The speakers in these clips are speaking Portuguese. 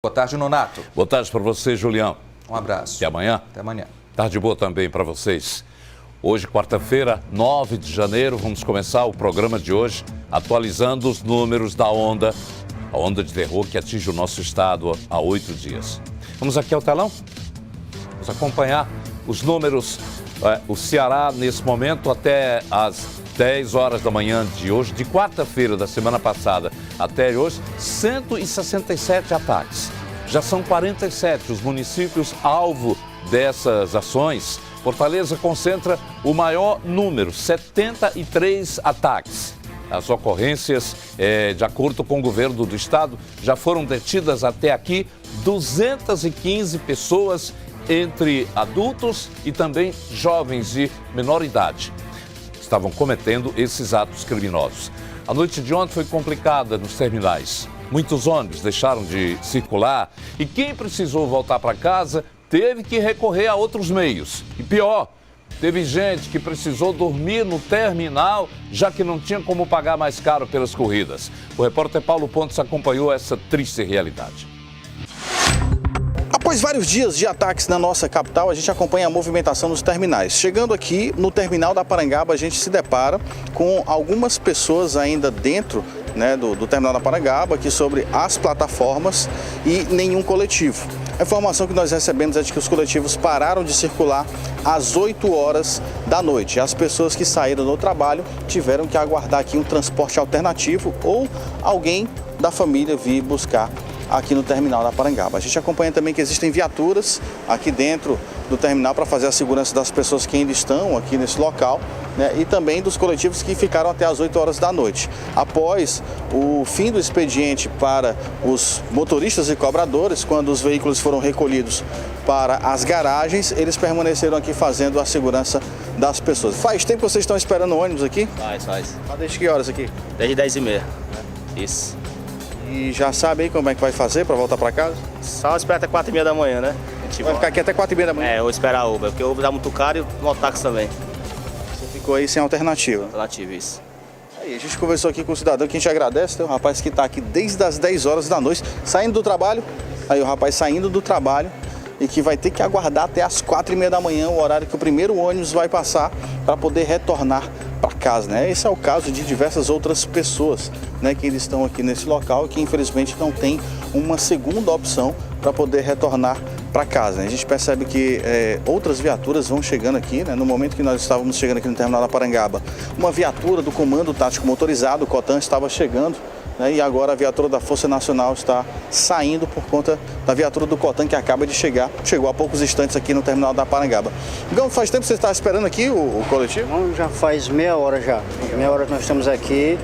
Boa tarde, Nonato. Boa tarde para você, Julião. Um abraço. Até amanhã. Até amanhã. Tarde boa também para vocês. Hoje, quarta-feira, 9 de janeiro, vamos começar o programa de hoje atualizando os números da onda, a onda de terror que atinge o nosso estado há 8 dias. Vamos aqui ao telão? Vamos acompanhar os números. O Ceará, nesse momento, até às 10 horas da manhã de hoje, de quarta-feira da semana passada até hoje, 167 ataques. Já são 47 os municípios alvo dessas ações. Fortaleza concentra o maior número, 73 ataques. As ocorrências, de acordo com o governo do estado, já foram detidas até aqui 215 pessoas, entre adultos e também jovens de menor idade. Estavam cometendo esses atos criminosos. A noite de ontem foi complicada nos terminais. Muitos ônibus deixaram de circular e quem precisou voltar para casa teve que recorrer a outros meios. E pior, teve gente que precisou dormir no terminal, já que não tinha como pagar mais caro pelas corridas. O repórter Paulo Pontes acompanhou essa triste realidade. Após vários dias de ataques na nossa capital, a gente acompanha a movimentação nos terminais. Chegando aqui no terminal da Parangaba, a gente se depara com algumas pessoas ainda dentro, do terminal da Parangaba, aqui sobre as plataformas, e nenhum coletivo. A informação que nós recebemos é de que os coletivos pararam de circular às 8 horas da noite. As pessoas que saíram do trabalho tiveram que aguardar aqui um transporte alternativo ou alguém da família vir buscar aqui no terminal da Parangaba. A gente acompanha também que existem viaturas aqui dentro do terminal para fazer a segurança das pessoas que ainda estão aqui nesse local, e também dos coletivos que ficaram até as 8 horas da noite. Após o fim do expediente para os motoristas e cobradores, quando os veículos foram recolhidos para as garagens, eles permaneceram aqui fazendo a segurança das pessoas. Faz tempo que vocês estão esperando o ônibus aqui? Faz. Desde que horas aqui? Desde 10h30. Isso. E já sabe aí como é que vai fazer para voltar para casa? Só esperar até 4h30 da manhã, né? Vai ficar aqui até 4h30 da manhã? Vou esperar a Uber, porque o Uber tá muito caro e o mototáxi também. Você ficou aí sem alternativa? Alternativa, isso. Aí, a gente conversou aqui com o cidadão que a gente agradece, tem um rapaz que está aqui desde as 10 horas da noite, saindo do trabalho. Aí o rapaz saindo do trabalho e que vai ter que aguardar até as 4h30 da manhã, o horário que o primeiro ônibus vai passar para poder retornar para casa, Esse é o caso de diversas outras pessoas, que eles estão aqui nesse local e que infelizmente não tem uma segunda opção para poder retornar para casa. A gente percebe que outras viaturas vão chegando aqui, no momento que nós estávamos chegando aqui no terminal da Parangaba, uma viatura do Comando Tático Motorizado, o COTAN, estava chegando, e agora a viatura da Força Nacional está saindo por conta da viatura do COTAN que acaba de chegar, chegou há poucos instantes aqui no terminal da Parangaba. Então, faz tempo que você está esperando aqui o coletivo? Não, já faz meia hora já. Meia hora que nós estamos aqui.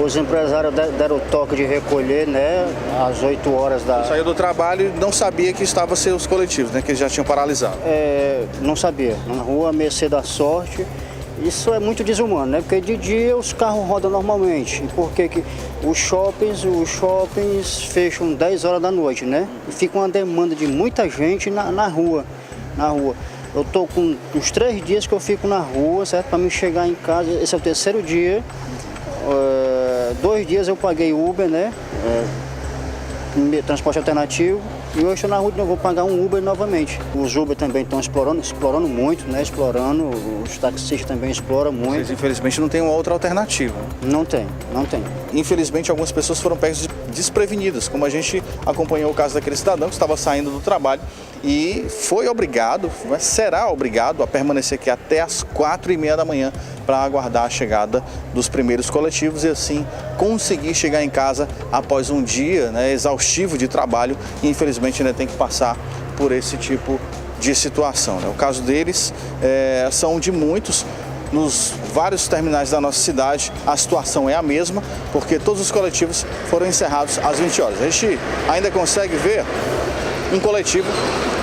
Os empresários deram o toque de recolher, às 8 horas da... Saiu do trabalho e não sabia que estava sem os coletivos, que eles já tinham paralisado. Não sabia. Na rua, à mercê da sorte. Isso é muito desumano, Porque de dia os carros rodam normalmente. E por que os shoppings fecham 10 horas da noite, E fica uma demanda de muita gente na rua. Eu estou com uns 3 dias que eu fico na rua, certo? Para me chegar em casa, esse é o terceiro dia. 2 dias eu paguei Uber, transporte alternativo. E hoje estou na rua, eu vou pagar um Uber novamente. Os Uber também estão explorando muito, explorando, os taxistas também exploram muito. Vocês infelizmente não tem uma outra alternativa. Não tem. Infelizmente algumas pessoas foram pegas desprevenidas, como a gente acompanhou o caso daquele cidadão que estava saindo do trabalho e foi obrigado, será obrigado a permanecer aqui até as 4h30 da manhã para aguardar a chegada dos primeiros coletivos e assim conseguir chegar em casa após um dia exaustivo de trabalho e infelizmente ainda tem que passar por esse tipo de situação. O caso deles são de muitos. Nos vários terminais da nossa cidade, a situação é a mesma, porque todos os coletivos foram encerrados às 20 horas. A gente ainda consegue ver um coletivo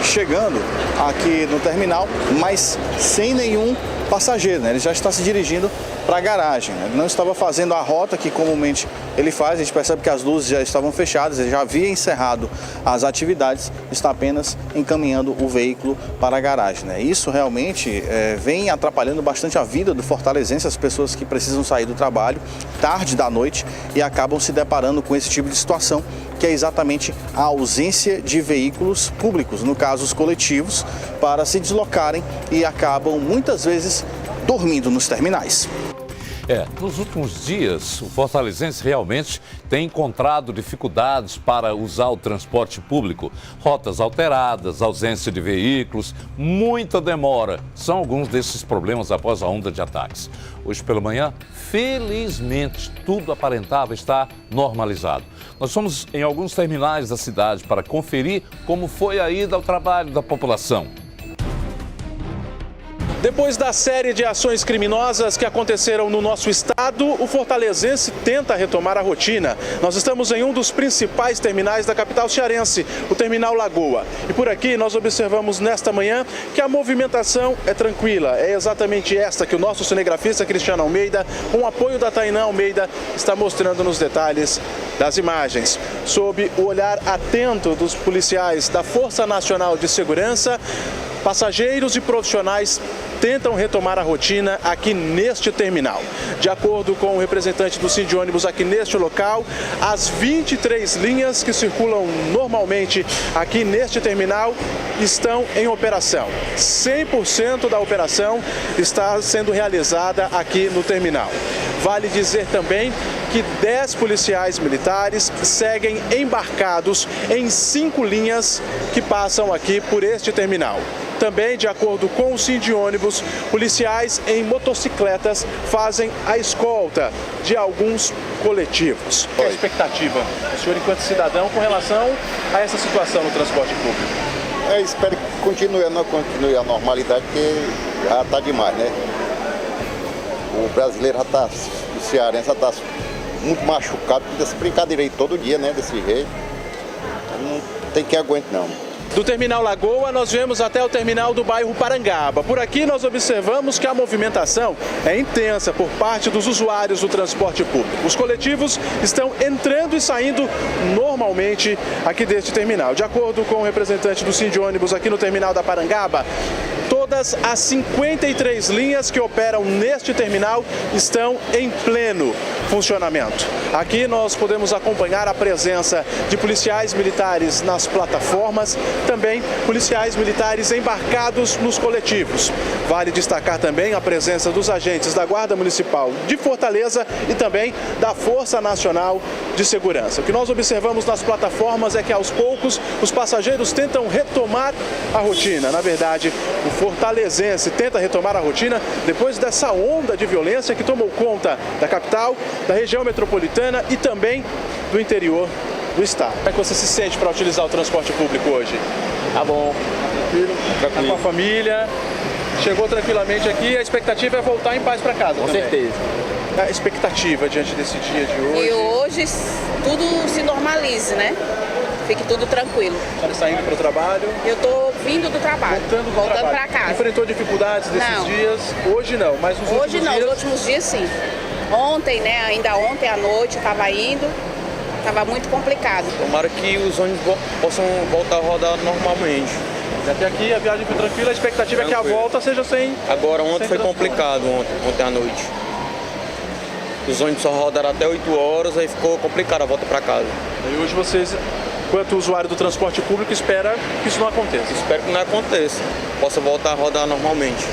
chegando aqui no terminal, mas sem nenhum passageiro, Ele já está se dirigindo para a garagem, Ele não estava fazendo a rota que comumente ele faz, a gente percebe que as luzes já estavam fechadas, ele já havia encerrado as atividades, está apenas encaminhando o veículo para a garagem, Isso realmente vem atrapalhando bastante a vida do fortalezense, as pessoas que precisam sair do trabalho tarde da noite e acabam se deparando com esse tipo de situação, que é exatamente a ausência de veículos públicos, no caso os coletivos, para se deslocarem e acabam muitas vezes dormindo nos terminais. Nos últimos dias, o fortalezense realmente tem encontrado dificuldades para usar o transporte público. Rotas alteradas, ausência de veículos, muita demora. São alguns desses problemas após a onda de ataques. Hoje pela manhã, felizmente, tudo aparentava estar normalizado. Nós fomos em alguns terminais da cidade para conferir como foi a ida ao trabalho da população. Depois da série de ações criminosas que aconteceram no nosso estado, o fortalezense tenta retomar a rotina. Nós estamos em um dos principais terminais da capital cearense, o Terminal Lagoa. E por aqui nós observamos nesta manhã que a movimentação é tranquila. É exatamente esta que o nosso cinegrafista Cristiano Almeida, com o apoio da Tainá Almeida, está mostrando nos detalhes das imagens. Sob o olhar atento dos policiais da Força Nacional de Segurança, passageiros e profissionais tentam retomar a rotina aqui neste terminal. De acordo com o representante do Sindônibus aqui neste local, as 23 linhas que circulam normalmente aqui neste terminal estão em operação. 100% da operação está sendo realizada aqui no terminal. Vale dizer também que 10 policiais militares seguem embarcados em 5 linhas que passam aqui por este terminal. Também, de acordo com o Sindônibus, policiais em motocicletas fazem a escolta de alguns coletivos. Qual é a expectativa do senhor, enquanto cidadão, com relação a essa situação no transporte público? Espero que continue a normalidade, porque já está demais, né? O brasileiro já está, o cearense já está muito machucado, desse brincar direito todo dia, né? Desse jeito. Não tem que aguentar, não. Do Terminal Lagoa, nós viemos até o terminal do bairro Parangaba. Por aqui nós observamos que a movimentação é intensa por parte dos usuários do transporte público. Os coletivos estão entrando e saindo normalmente aqui deste terminal. De acordo com o representante do Sindônibus aqui no terminal da Parangaba, todas as 53 linhas que operam neste terminal estão em pleno funcionamento. Aqui nós podemos acompanhar a presença de policiais militares nas plataformas, também policiais militares embarcados nos coletivos. Vale destacar também a presença dos agentes da Guarda Municipal de Fortaleza e também da Força Nacional de Segurança. O que nós observamos nas plataformas é que aos poucos os passageiros tentam retomar a rotina. Na verdade, o fortalezense tenta retomar a rotina depois dessa onda de violência que tomou conta da capital, da região metropolitana e também do interior do estado. Como é que você se sente para utilizar o transporte público hoje? Tá bom. Tranquilo? Tranquilo. Tá com a família, chegou tranquilamente aqui, a expectativa é voltar em paz para casa. Com também. certeza. A expectativa diante desse dia de hoje? E hoje tudo se normalize, né? Fique tudo tranquilo. Você está indo para o trabalho? Eu estou vindo do trabalho, voltando para casa. Enfrentou dificuldades desses Não. dias? Hoje não, mas nos últimos Hoje não, dias... os últimos dias sim. Ontem, né? Ainda ontem à noite eu estava indo, estava muito complicado. Tomara que os ônibus possam voltar a rodar normalmente. Até aqui a viagem foi tranquila, a expectativa é que a volta seja sem... Agora ontem sem foi transporte. complicado, ontem à noite. Os ônibus só rodaram até 8 horas, aí ficou complicado a volta para casa. E hoje vocês, enquanto usuário do transporte público, espera que isso não aconteça. Espero que não aconteça, possa voltar a rodar normalmente.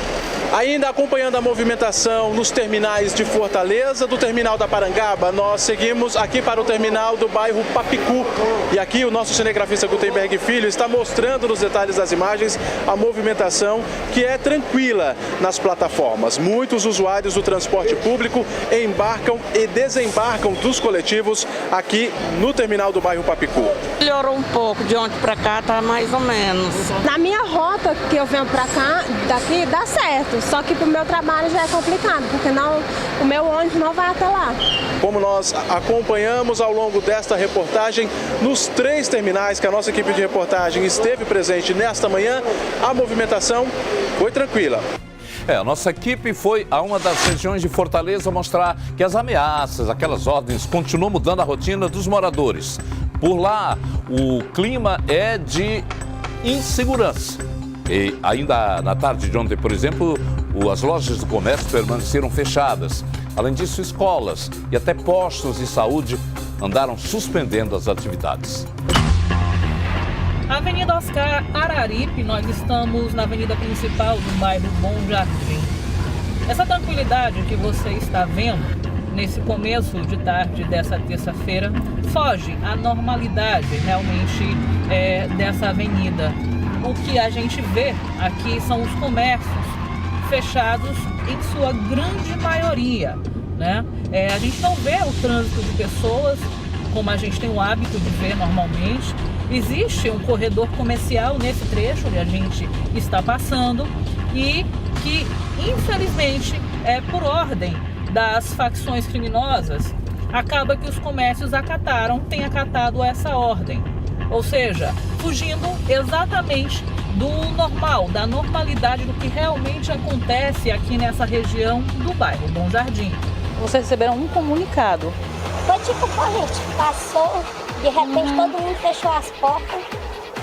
Ainda acompanhando a movimentação nos terminais de Fortaleza, do terminal da Parangaba, nós seguimos aqui para o terminal do bairro Papicu. E aqui o nosso cinegrafista Gutenberg Filho está mostrando nos detalhes das imagens a movimentação que é tranquila nas plataformas. Muitos usuários do transporte público embarcam e desembarcam dos coletivos aqui no terminal do bairro Papicu. Melhorou um pouco, de ontem para cá tá mais ou menos. Na minha rota que eu venho para cá, daqui dá certo. Só que para o meu trabalho já é complicado, porque não, o meu ônibus não vai até lá. Como nós acompanhamos ao longo desta reportagem, nos 3 terminais que a nossa equipe de reportagem esteve presente nesta manhã, a movimentação foi tranquila. A nossa equipe foi a uma das regiões de Fortaleza mostrar que as ameaças, aquelas ordens, continuam mudando a rotina dos moradores. Por lá, o clima é de insegurança. E ainda na tarde de ontem, por exemplo, as lojas do comércio permaneceram fechadas. Além disso, escolas e até postos de saúde andaram suspendendo as atividades. Avenida Oscar Araripe, nós estamos na avenida principal do bairro Bom Jardim. Essa tranquilidade que você está vendo nesse começo de tarde dessa terça-feira foge à normalidade realmente dessa avenida. O que a gente vê aqui são os comércios fechados em sua grande maioria, né? A gente não vê o trânsito de pessoas como a gente tem o hábito de ver normalmente. Existe um corredor comercial nesse trecho onde a gente está passando e que, infelizmente, por ordem das facções criminosas, acaba que os comércios têm acatado essa ordem. Ou seja, fugindo exatamente do normal, da normalidade do que realmente acontece aqui nessa região do bairro Bom Jardim. Vocês receberam um comunicado. Foi tipo corrente, passou, de repente todo mundo fechou as portas,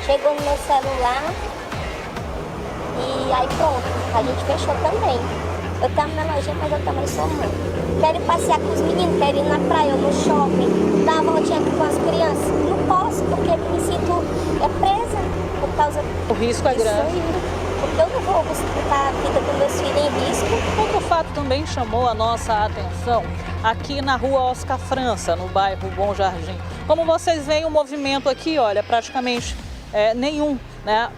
chegou no meu celular e aí pronto, a gente fechou também. Eu estava na lojinha, mas eu também sou mãe. Quero ir passear com os meninos, quero ir na praia, no shopping, dar uma voltinha aqui com as crianças. Não posso, porque me sinto presa por causa o risco é grande. Aí, porque eu não vou botar a vida dos meus filhos em risco. Outro fato também chamou a nossa atenção aqui na rua Oscar França, no bairro Bom Jardim. Como vocês veem, o movimento aqui, olha, praticamente nenhum, né?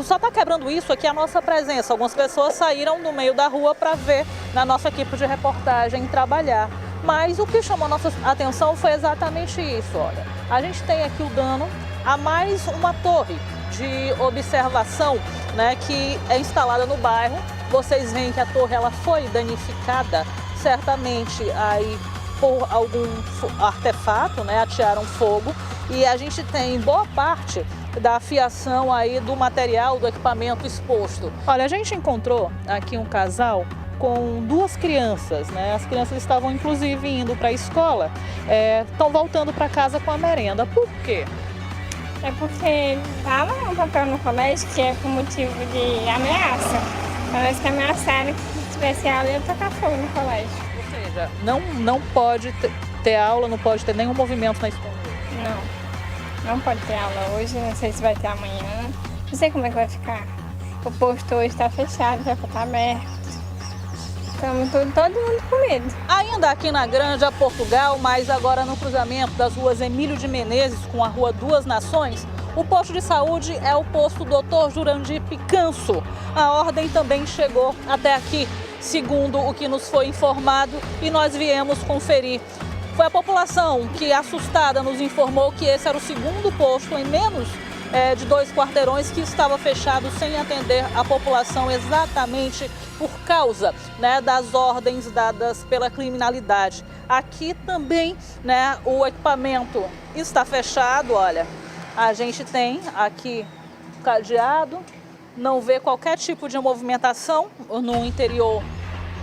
Só está quebrando isso aqui a nossa presença. Algumas pessoas saíram no meio da rua para ver na nossa equipe de reportagem trabalhar. Mas o que chamou a nossa atenção foi exatamente isso, olha. A gente tem aqui o dano a mais uma torre de observação, né, que é instalada no bairro. Vocês veem que a torre ela foi danificada, certamente aí por algum artefato, né, atearam fogo, e a gente tem boa parte da fiação aí do material, do equipamento exposto. Olha, a gente encontrou aqui um casal com duas crianças, né? As crianças estavam inclusive indo para a escola, estão voltando para casa com a merenda. Por quê? É porque estava um papel no colégio que é por motivo de ameaça. Parece que ameaçaram que se tivesse aula ia tocar fogo no colégio. Ou seja, não pode ter aula, não pode ter nenhum movimento na escola? Não pode ter aula hoje, não sei se vai ter amanhã. Não sei como é que vai ficar. O posto hoje está fechado, já está aberto. Estamos todo mundo com medo. Ainda aqui na Granja Portugal, mas agora no cruzamento das ruas Emílio de Menezes com a rua Duas Nações, o posto de saúde é o posto Dr. Jurandir Picanso. A ordem também chegou até aqui, segundo o que nos foi informado, e nós viemos conferir. Foi a população que, assustada, nos informou que esse era o segundo posto em menos de 2 quarteirões que estava fechado sem atender a população exatamente por causa, né, das ordens dadas pela criminalidade. Aqui também, né, o equipamento está fechado, olha, a gente tem aqui o cadeado, não vê qualquer tipo de movimentação no interior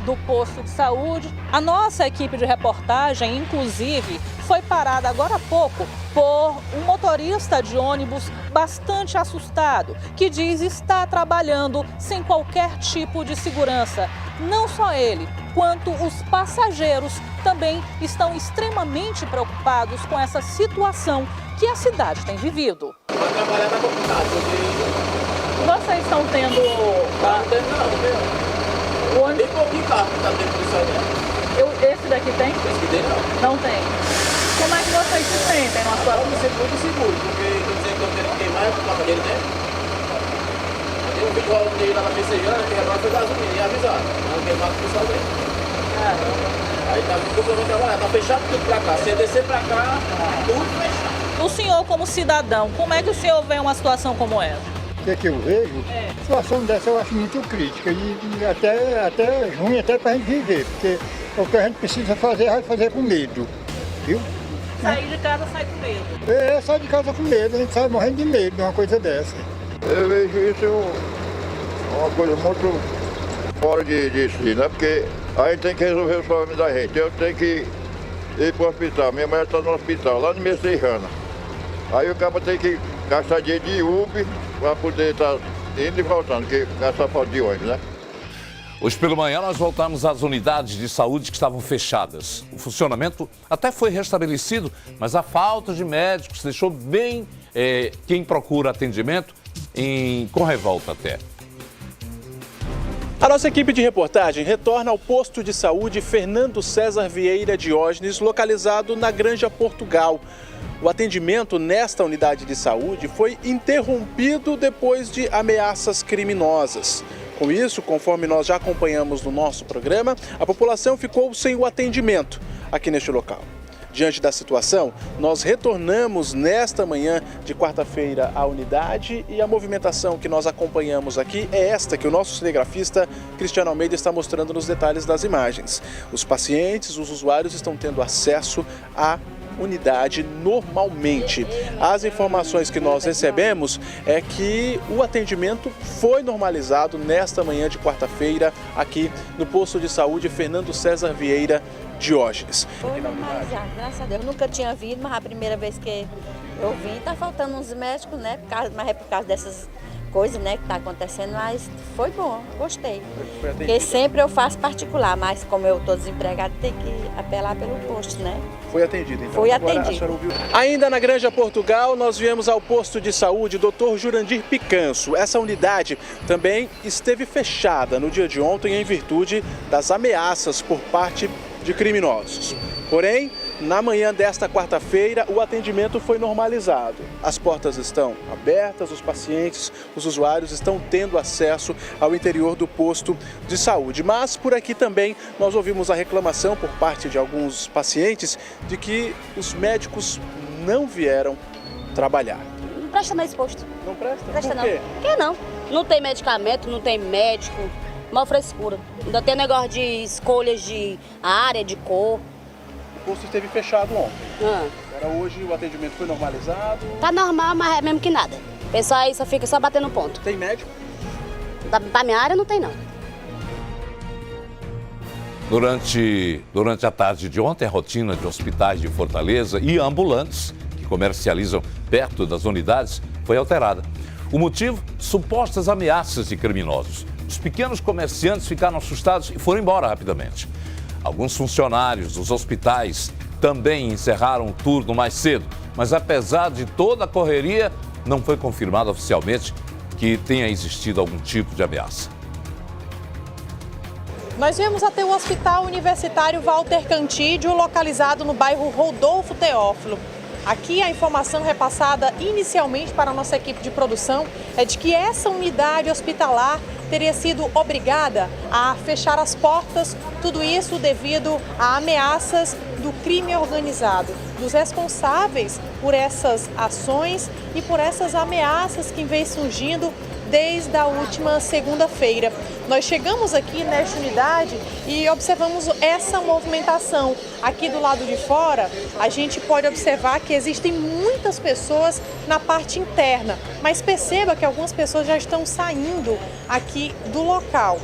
do posto de saúde. A nossa equipe de reportagem, inclusive, foi parada agora há pouco por um motorista de ônibus bastante assustado, que diz estar trabalhando sem qualquer tipo de segurança. Não só ele, quanto os passageiros também estão extremamente preocupados com essa situação que a cidade tem vivido. Para trabalhar tá complicado, Vocês estão tendo... Tem pouquinho carro que está dentro disso aí. Esse daqui tem? Esse aqui tem não. Não tem. Como é que vocês se sentem na situação? Eu me sinto muito seguro, porque eu sei que eu tenho que queimar por causa dele, né? Tem um vídeo rolando dele lá na Messejana, que agora foi gasolina, e avisado. Não queimar com o pessoal dele. Aí tá muito bom trabalhar, tá fechado tudo pra cá. Se descer pra cá, tudo fechado. O senhor, como cidadão, como é que o senhor vê uma situação como essa? O que eu vejo? Situação dessa eu acho muito crítica e até ruim até pra gente viver, porque o que a gente precisa fazer, vai fazer com medo, viu? Sair de casa sai com medo. Sai de casa com medo, a gente sai morrendo de medo de uma coisa dessa. Eu vejo isso uma coisa muito fora de si, né? Porque a gente tem que resolver os problemas da gente. Eu tenho que ir pro hospital, minha mulher está no hospital, lá no Messejana. Aí o cara tem que gastar dinheiro de Uber para poder estar indo e voltando, que gasta falta de ônibus, né? Hoje pela manhã nós voltamos às unidades de saúde que estavam fechadas. O funcionamento até foi restabelecido, mas a falta de médicos deixou bem quem procura atendimento com revolta até. A nossa equipe de reportagem retorna ao posto de saúde Fernando César Vieira Diógenes, localizado na Granja Portugal. O atendimento nesta unidade de saúde foi interrompido depois de ameaças criminosas. Com isso, conforme nós já acompanhamos no nosso programa, a população ficou sem o atendimento aqui neste local. Diante da situação, nós retornamos nesta manhã de quarta-feira à unidade e a movimentação que nós acompanhamos aqui é esta que o nosso cinegrafista Cristiano Almeida está mostrando nos detalhes das imagens. Os pacientes, os usuários estão tendo acesso à unidade normalmente. As informações que nós recebemos é que o atendimento foi normalizado nesta manhã de quarta-feira aqui no posto de saúde Fernando César Vieira Diógenes. Foi normalizado, graças a Deus. Eu nunca tinha vindo, mas a primeira vez que eu vim, tá faltando uns médicos, né? Mas é por causa dessas coisas, né, que tá acontecendo, mas foi bom, gostei. Porque sempre eu faço particular, mas como eu tô desempregado, tem que apelar pelo posto, né? Foi atendido, então. Foi Agora, atendido. Ainda na Granja Portugal, nós viemos ao posto de saúde Dr. Jurandir Picanço. Essa unidade também esteve fechada no dia de ontem em virtude das ameaças por parte de criminosos. Porém, na manhã desta quarta-feira, o atendimento foi normalizado. As portas estão abertas, os pacientes, os usuários estão tendo acesso ao interior do posto de saúde. Mas por aqui também nós ouvimos a reclamação por parte de alguns pacientes de que os médicos não vieram trabalhar. Não presta mais esse posto. Não presta? Presta Por quê? Por que não? Não tem medicamento, não tem médico, mal frescura. Ainda tem negócio de escolhas de área, de cor. O posto esteve fechado ontem. Agora hoje o atendimento foi normalizado. Tá normal, mas é mesmo que nada. O pessoal aí só fica só batendo ponto. Tem médico? Da minha área não tem não. Durante a tarde de ontem, a rotina de hospitais de Fortaleza e ambulantes que comercializam perto das unidades foi alterada. O motivo? Supostas ameaças de criminosos. Os pequenos comerciantes ficaram assustados e foram embora rapidamente. Alguns funcionários dos hospitais também encerraram o turno mais cedo, mas apesar de toda a correria, não foi confirmado oficialmente que tenha existido algum tipo de ameaça. Nós viemos até o Hospital Universitário Walter Cantídio, localizado no bairro Rodolfo Teófilo. Aqui a informação repassada inicialmente para a nossa equipe de produção é de que essa unidade hospitalar teria sido obrigada a fechar as portas, tudo isso devido a ameaças do crime organizado, dos responsáveis por essas ações e por essas ameaças que vem surgindo desde a última segunda-feira. Nós chegamos aqui nesta unidade e observamos essa movimentação. Aqui do lado de fora, a gente pode observar que existem muitas pessoas na parte interna, mas perceba que algumas pessoas já estão saindo aqui do local.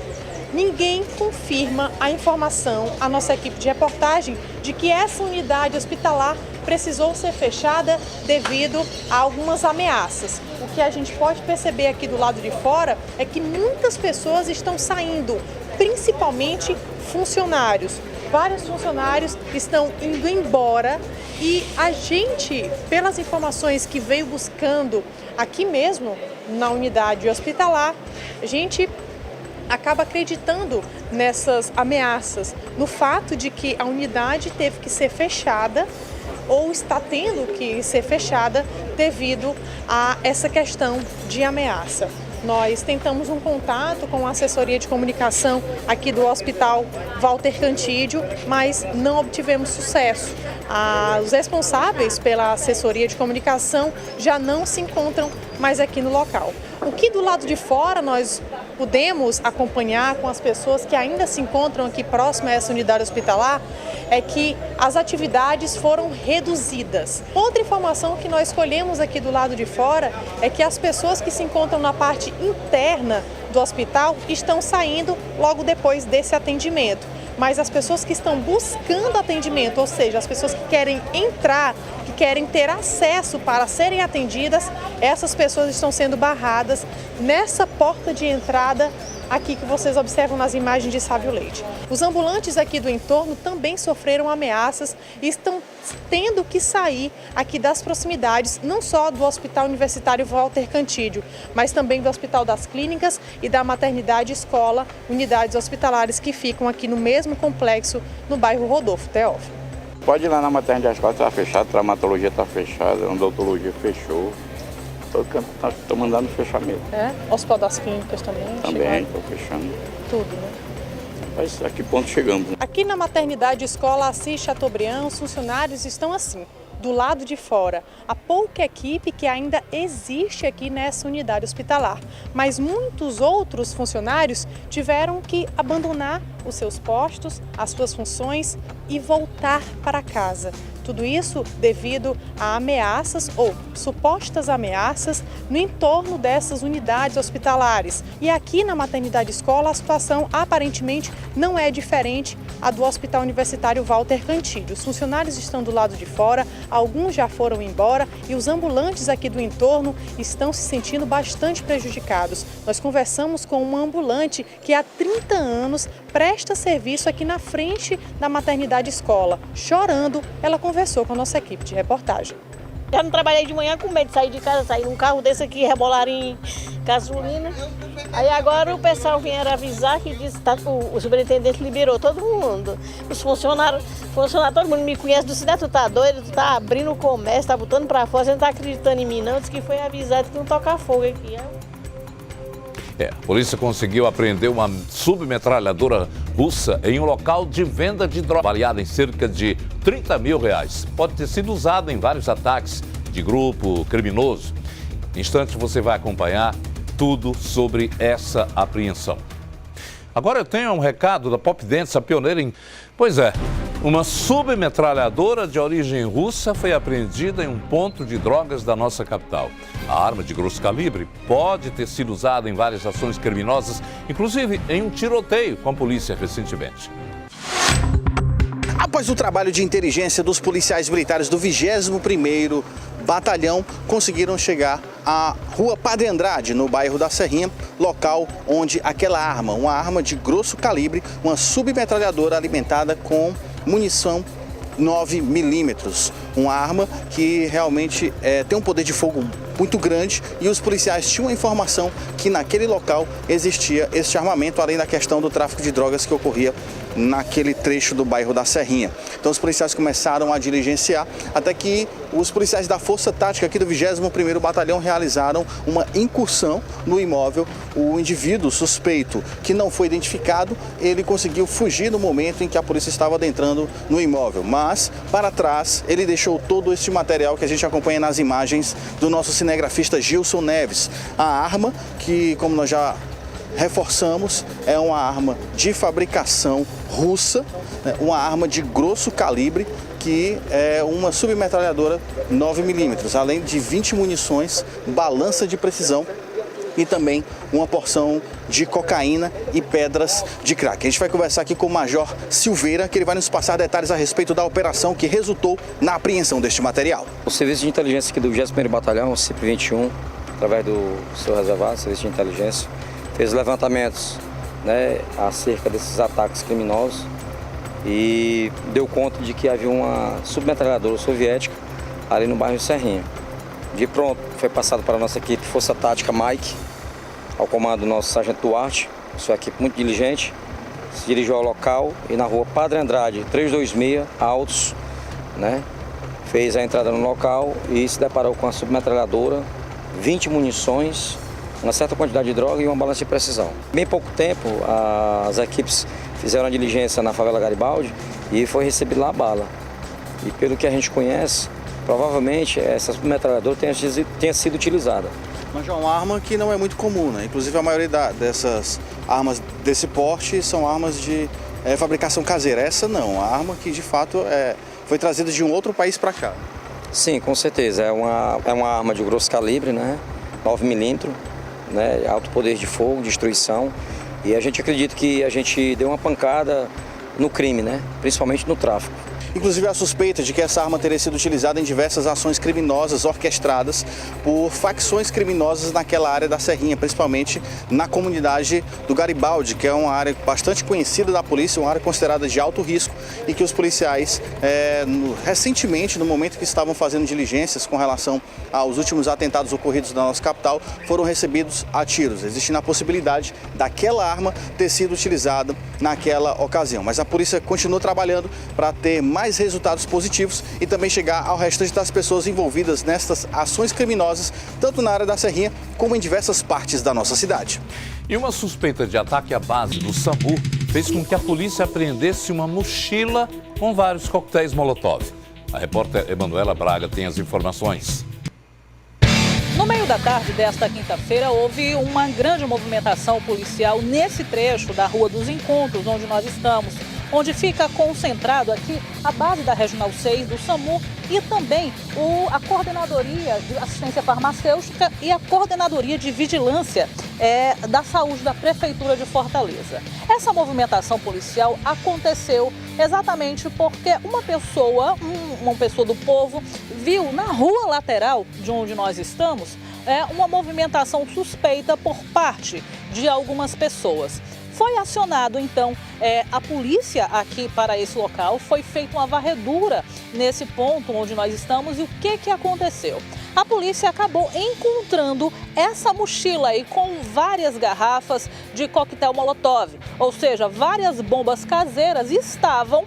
Ninguém confirma a informação à nossa equipe de reportagem de que essa unidade hospitalar precisou ser fechada devido a algumas ameaças. O que a gente pode perceber aqui do lado de fora é que muitas pessoas estão saindo, principalmente funcionários. Vários funcionários estão indo embora e a gente, pelas informações que veio buscando aqui mesmo na unidade hospitalar, a gente acaba acreditando nessas ameaças, no fato de que a unidade teve que ser fechada ou está tendo que ser fechada devido a essa questão de ameaça. Nós tentamos um contato com a assessoria de comunicação aqui do Hospital Walter Cantídio, mas não obtivemos sucesso. Os responsáveis pela assessoria de comunicação já não se encontram mais aqui no local. O que do lado de fora nós pudemos acompanhar com as pessoas que ainda se encontram aqui próximo a essa unidade hospitalar é que as atividades foram reduzidas. Outra informação que nós escolhemos aqui do lado de fora é que as pessoas que se encontram na parte interna do hospital estão saindo logo depois desse atendimento. mas as pessoas que estão buscando atendimento, ou seja, as pessoas que querem entrar, que querem ter acesso para serem atendidas, essas pessoas estão sendo barradas nessa porta de entrada aqui que vocês observam nas imagens de Sávio Leite. Os ambulantes aqui do entorno também sofreram ameaças e estão tendo que sair aqui das proximidades, não só do Hospital Universitário Walter Cantídio, mas também do Hospital das Clínicas e da Maternidade Escola, unidades hospitalares que ficam aqui no mesmo complexo, no bairro Rodolfo Teófilo. Pode ir lá na Maternidade Escola, está fechado, a traumatologia está fechada, a odontologia fechou. Todo canto estou mandando fechamento. Hospital das Clínicas também? Também, estou fechando. Tudo, né? Mas a que ponto chegamos? Aqui na Maternidade Escola Assis Chateaubriand, os funcionários estão assim, do lado de fora. Há pouca equipe que ainda existe aqui nessa unidade hospitalar, mas muitos outros funcionários tiveram que abandonar os seus postos, as suas funções e voltar para casa. Tudo isso devido a ameaças ou supostas ameaças no entorno dessas unidades hospitalares. E aqui na Maternidade Escola a situação aparentemente não é diferente à do Hospital Universitário Walter Cantídio. Os funcionários estão do lado de fora, alguns já foram embora e os ambulantes aqui do entorno estão se sentindo bastante prejudicados. Nós conversamos com uma ambulante que há 30 anos presta serviço aqui na frente da Maternidade Escola. Chorando, ela conversou com a nossa equipe de reportagem. Já não trabalhei de manhã com medo de sair de casa, sair num carro desse aqui, rebolar em gasolina. Aí agora o pessoal vieram avisar que disse, o superintendente liberou todo mundo. Os funcionários, todo mundo me conhece, do Cidade, tu tá doido, tu tá abrindo o comércio, tá botando pra fora, você não tá acreditando em mim não, disse que foi avisado que não toca fogo aqui. A polícia conseguiu apreender uma submetralhadora russa em um local de venda de droga, avaliada em cerca de R$30 mil. Pode ter sido usada em vários ataques de grupo criminoso. Em instantes você vai acompanhar tudo sobre essa apreensão. Agora eu tenho um recado da Pop Dents, a pioneira em... Pois é, uma submetralhadora de origem russa foi apreendida em um ponto de drogas da nossa capital. A arma de grosso calibre pode ter sido usada em várias ações criminosas, inclusive em um tiroteio com a polícia recentemente. Após o trabalho de inteligência dos policiais militares do 21º Batalhão, conseguiram chegar à Rua Padre Andrade, no bairro da Serrinha, local onde aquela arma, uma arma de grosso calibre, uma submetralhadora alimentada com munição 9mm, uma arma que realmente tem um poder de fogo muito grande, e os policiais tinham a informação que naquele local existia esse armamento, além da questão do tráfico de drogas que ocorria naquele trecho do bairro da Serrinha. Então os policiais começaram a diligenciar, até que os policiais da Força Tática aqui do 21º Batalhão realizaram uma incursão no imóvel. O indivíduo suspeito, que não foi identificado, ele conseguiu fugir no momento em que a polícia estava adentrando no imóvel, mas para trás ele deixou todo este material que a gente acompanha nas imagens do nosso cinegrafista Gilson Neves. A arma, que como nós já reforçamos, é uma arma de fabricação russa, né, uma arma de grosso calibre, que é uma submetralhadora 9mm, além de 20 munições, balança de precisão e também uma porção de cocaína e pedras de crack. A gente vai conversar aqui com o Major Silveira, que ele vai nos passar detalhes a respeito da operação que resultou na apreensão deste material. O Serviço de Inteligência aqui do 21º Batalhão, o CIP-21, através do seu reservado, Serviço de Inteligência, fez levantamentos, né, acerca desses ataques criminosos e deu conta de que havia uma submetralhadora soviética ali no bairro Serrinha. De pronto, foi passado para a nossa equipe Força Tática Mike, ao comando do nosso Sargento Duarte, sua equipe muito diligente, se dirigiu ao local e na rua Padre Andrade, 326, Altos, né, fez a entrada no local e se deparou com a submetralhadora, 20 munições, uma certa quantidade de droga e uma balança de precisão. Em bem pouco tempo, as equipes fizeram a diligência na favela Garibaldi e foi recebida lá a bala. E pelo que a gente conhece, provavelmente essa submetralhadora tenha sido utilizada. Mas é uma arma que não é muito comum, né? Inclusive a maioria dessas armas desse porte são armas de fabricação caseira. Essa não, a arma que de fato foi trazida de um outro país para cá. Sim, com certeza. É uma arma de grosso calibre, né? 9mm. Né, alto poder de fogo, destruição, e a gente acredita que a gente deu uma pancada no crime, né? Principalmente no tráfico. Inclusive a suspeita de que essa arma teria sido utilizada em diversas ações criminosas orquestradas por facções criminosas naquela área da Serrinha, principalmente na comunidade do Garibaldi, que é uma área bastante conhecida da polícia, uma área considerada de alto risco e que os policiais, recentemente, no momento que estavam fazendo diligências com relação aos últimos atentados ocorridos na nossa capital, foram recebidos a tiros, existindo a possibilidade daquela arma ter sido utilizada naquela ocasião. Mas a polícia continua trabalhando para ter mais resultados positivos e também chegar ao restante das pessoas envolvidas nestas ações criminosas, tanto na área da Serrinha como em diversas partes da nossa cidade. E uma suspeita de ataque à base do SAMU fez com que a polícia apreendesse uma mochila com vários coquetéis Molotov. A repórter Emanuela Braga tem as informações. No meio da tarde desta quinta-feira, houve uma grande movimentação policial nesse trecho da Rua dos Encontros, onde nós estamos, onde fica concentrado aqui a base da Regional 6 do SAMU e também a Coordenadoria de Assistência Farmacêutica e a Coordenadoria de Vigilância da Saúde da Prefeitura de Fortaleza. Essa movimentação policial aconteceu exatamente porque uma pessoa do povo viu na rua lateral de onde nós estamos uma movimentação suspeita por parte de algumas pessoas. Foi acionado, então, a polícia aqui para esse local, foi feita uma varredura nesse ponto onde nós estamos e o que aconteceu? A polícia acabou encontrando essa mochila aí com várias garrafas de coquetel Molotov, ou seja, várias bombas caseiras estavam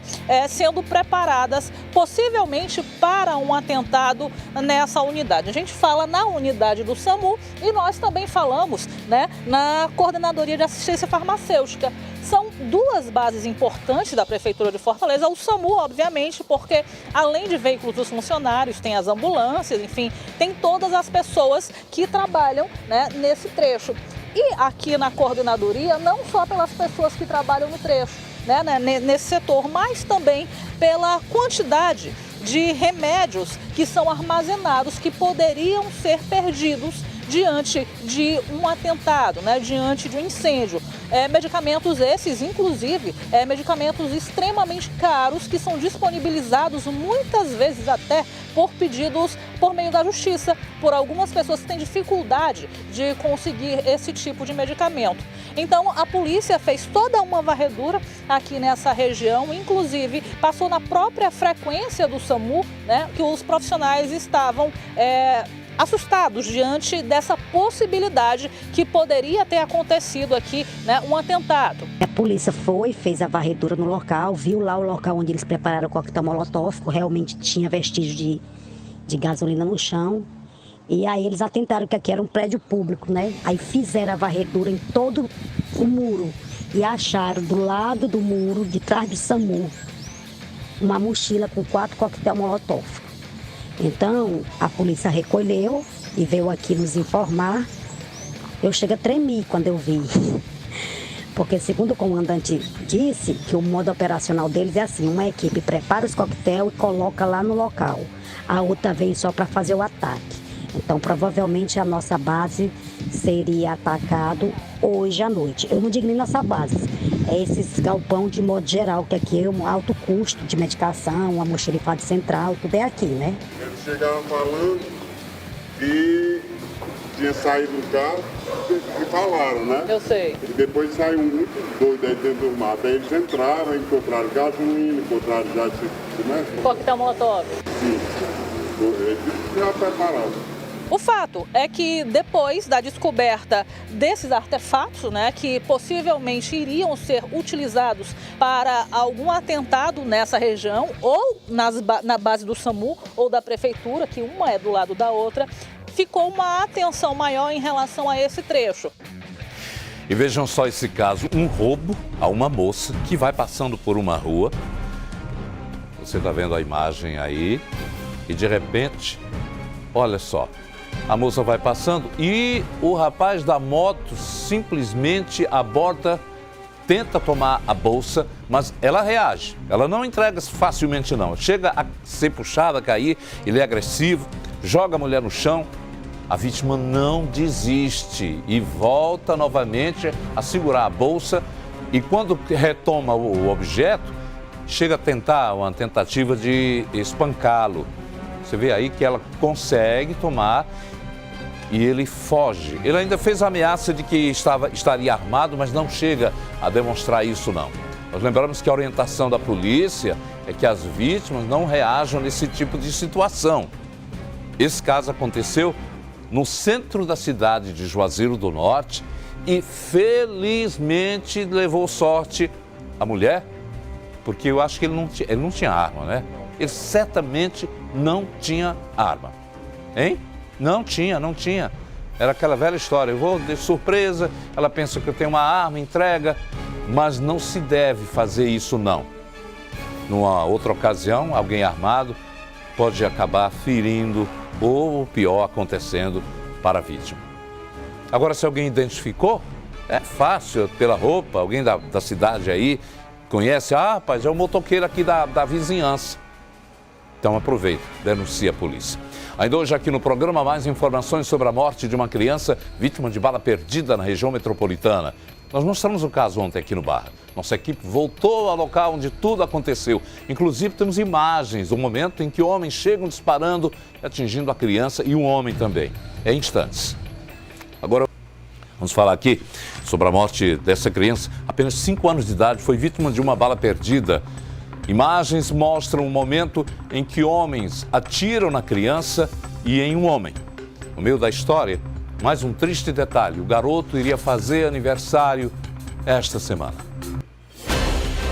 sendo preparadas possivelmente para um atentado nessa unidade. A gente fala na unidade do SAMU e nós também falamos, né, na Coordenadoria de Assistência Farmacêutica. São duas bases importantes da Prefeitura de Fortaleza, o SAMU, obviamente, porque além de veículos dos funcionários, tem as ambulâncias, enfim, tem todas as pessoas que trabalham, né, nesse trecho. E aqui na coordenadoria, não só pelas pessoas que trabalham no trecho, né, nesse setor, mas também pela quantidade de remédios que são armazenados, que poderiam ser perdidos diante de um atentado, né, diante de um incêndio. Medicamentos esses, inclusive, medicamentos extremamente caros que são disponibilizados muitas vezes até por pedidos por meio da justiça, por algumas pessoas que têm dificuldade de conseguir esse tipo de medicamento. Então, a polícia fez toda uma varredura aqui nessa região, inclusive passou na própria frequência do SAMU, né, que os profissionais estavam assustados diante dessa possibilidade que poderia ter acontecido aqui, né, um atentado. A polícia fez a varredura no local, viu lá o local onde eles prepararam o coquetel Molotov, realmente tinha vestígio de gasolina no chão. E aí eles atentaram que aqui era um prédio público, né? Aí fizeram a varredura em todo o muro e acharam do lado do muro, de trás do SAMU, uma mochila com 4 coquetel Molotov. Então, a polícia recolheu e veio aqui nos informar. Eu cheguei a tremer quando eu vi. Porque, segundo o comandante disse, que o modo operacional deles é assim, uma equipe prepara os coquetéis e coloca lá no local. A outra vem só para fazer o ataque. Então, provavelmente, a nossa base seria atacado hoje à noite. Eu não digo nem nossa base, é esses galpão de modo geral, que aqui é um alto custo de medicação, uma almoxarifado central, tudo é aqui, né? Eles chegaram falando que tinha saído do carro e falaram, né? Eu sei. E depois saiu muito doido aí dentro do mato. Aí eles entraram, encontraram gasolina, encontraram já né? Coquetel Molotov. Sim, eles já prepararam. O fato é que depois da descoberta desses artefatos, né, que possivelmente iriam ser utilizados para algum atentado nessa região, ou na base do SAMU ou da Prefeitura, que uma é do lado da outra, ficou uma atenção maior em relação a esse trecho. E vejam só esse caso, um roubo a uma moça que vai passando por uma rua. Você está vendo a imagem aí e de repente, olha só, a moça vai passando e o rapaz da moto simplesmente aborda, tenta tomar a bolsa, mas ela reage. Ela não entrega facilmente não. Chega a ser puxada, a cair, ele é agressivo, joga a mulher no chão. A vítima não desiste e volta novamente a segurar a bolsa E quando retoma o objeto, chega a tentar uma tentativa de espancá-lo. Você vê aí que ela consegue tomar e ele foge. Ele ainda fez a ameaça de que estaria armado, mas não chega a demonstrar isso, não. Nós lembramos que a orientação da polícia é que as vítimas não reajam nesse tipo de situação. Esse caso aconteceu no centro da cidade de Juazeiro do Norte e, felizmente, levou sorte a mulher, porque eu acho que ele não tinha arma, né? Ele certamente não tinha arma. Hein? Não tinha. Era aquela velha história, eu vou de surpresa, ela pensa que eu tenho uma arma, entrega, mas não se deve fazer isso, não. Numa outra ocasião, alguém armado pode acabar ferindo ou, o pior, acontecendo para a vítima. Agora, se alguém identificou, é fácil, pela roupa, alguém da cidade aí conhece, rapaz, é o motoqueiro aqui da vizinhança. Então aproveita, denuncie a polícia. Ainda hoje aqui no programa, mais informações sobre a morte de uma criança vítima de bala perdida na região metropolitana. Nós mostramos o caso ontem aqui no Barra. Nossa equipe voltou ao local onde tudo aconteceu. Inclusive temos imagens do momento em que homens chegam disparando, atingindo a criança e um homem também. É instantes. Agora vamos falar aqui sobre a morte dessa criança. Apenas 5 anos de idade, foi vítima de uma bala perdida. Imagens mostram o momento em que homens atiram na criança e em um homem. No meio da história, mais um triste detalhe: o garoto iria fazer aniversário esta semana.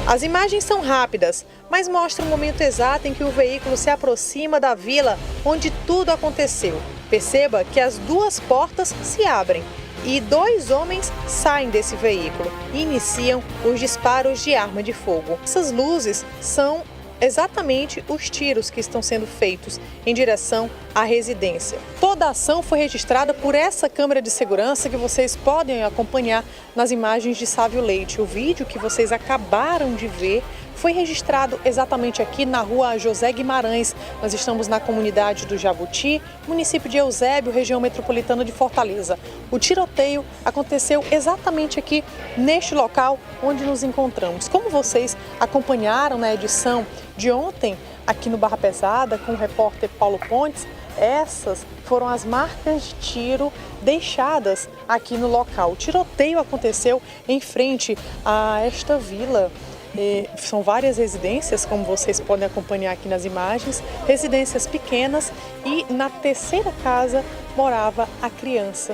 As imagens são rápidas, mas mostram o momento exato em que o veículo se aproxima da vila onde tudo aconteceu. Perceba que as 2 portas se abrem e 2 homens saem desse veículo e iniciam os disparos de arma de fogo. Essas luzes são exatamente os tiros que estão sendo feitos em direção à residência. Toda a ação foi registrada por essa câmera de segurança que vocês podem acompanhar nas imagens de Sávio Leite. O vídeo que vocês acabaram de ver foi registrado exatamente aqui na rua José Guimarães. Nós estamos na comunidade do Jabuti, município de Eusébio, região metropolitana de Fortaleza. O tiroteio aconteceu exatamente aqui neste local onde nos encontramos. Como vocês acompanharam na edição de ontem aqui no Barra Pesada com o repórter Paulo Pontes, essas foram as marcas de tiro deixadas aqui no local. O tiroteio aconteceu em frente a esta vila. São várias residências, como vocês podem acompanhar aqui nas imagens, residências pequenas, e na terceira casa morava a criança.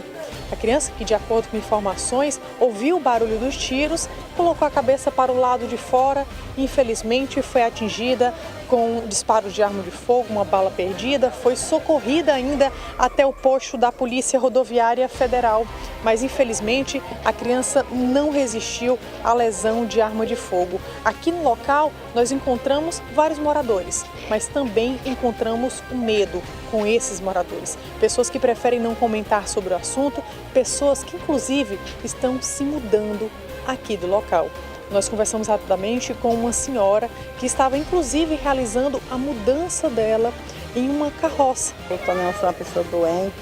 A criança que, de acordo com informações, ouviu o barulho dos tiros, colocou a cabeça para o lado de fora e, infelizmente, foi atingida com um disparo de arma de fogo, uma bala perdida. Foi socorrida ainda até o posto da Polícia Rodoviária Federal, mas, infelizmente, a criança não resistiu à lesão de arma de fogo. Aqui no local, nós encontramos vários moradores, mas também encontramos o medo com esses moradores. Pessoas que preferem não comentar sobre o assunto, pessoas que, inclusive, estão se mudando aqui do local. Nós conversamos rapidamente com uma senhora que estava, inclusive, realizando a mudança dela em uma carroça. Eu também sou uma pessoa doente,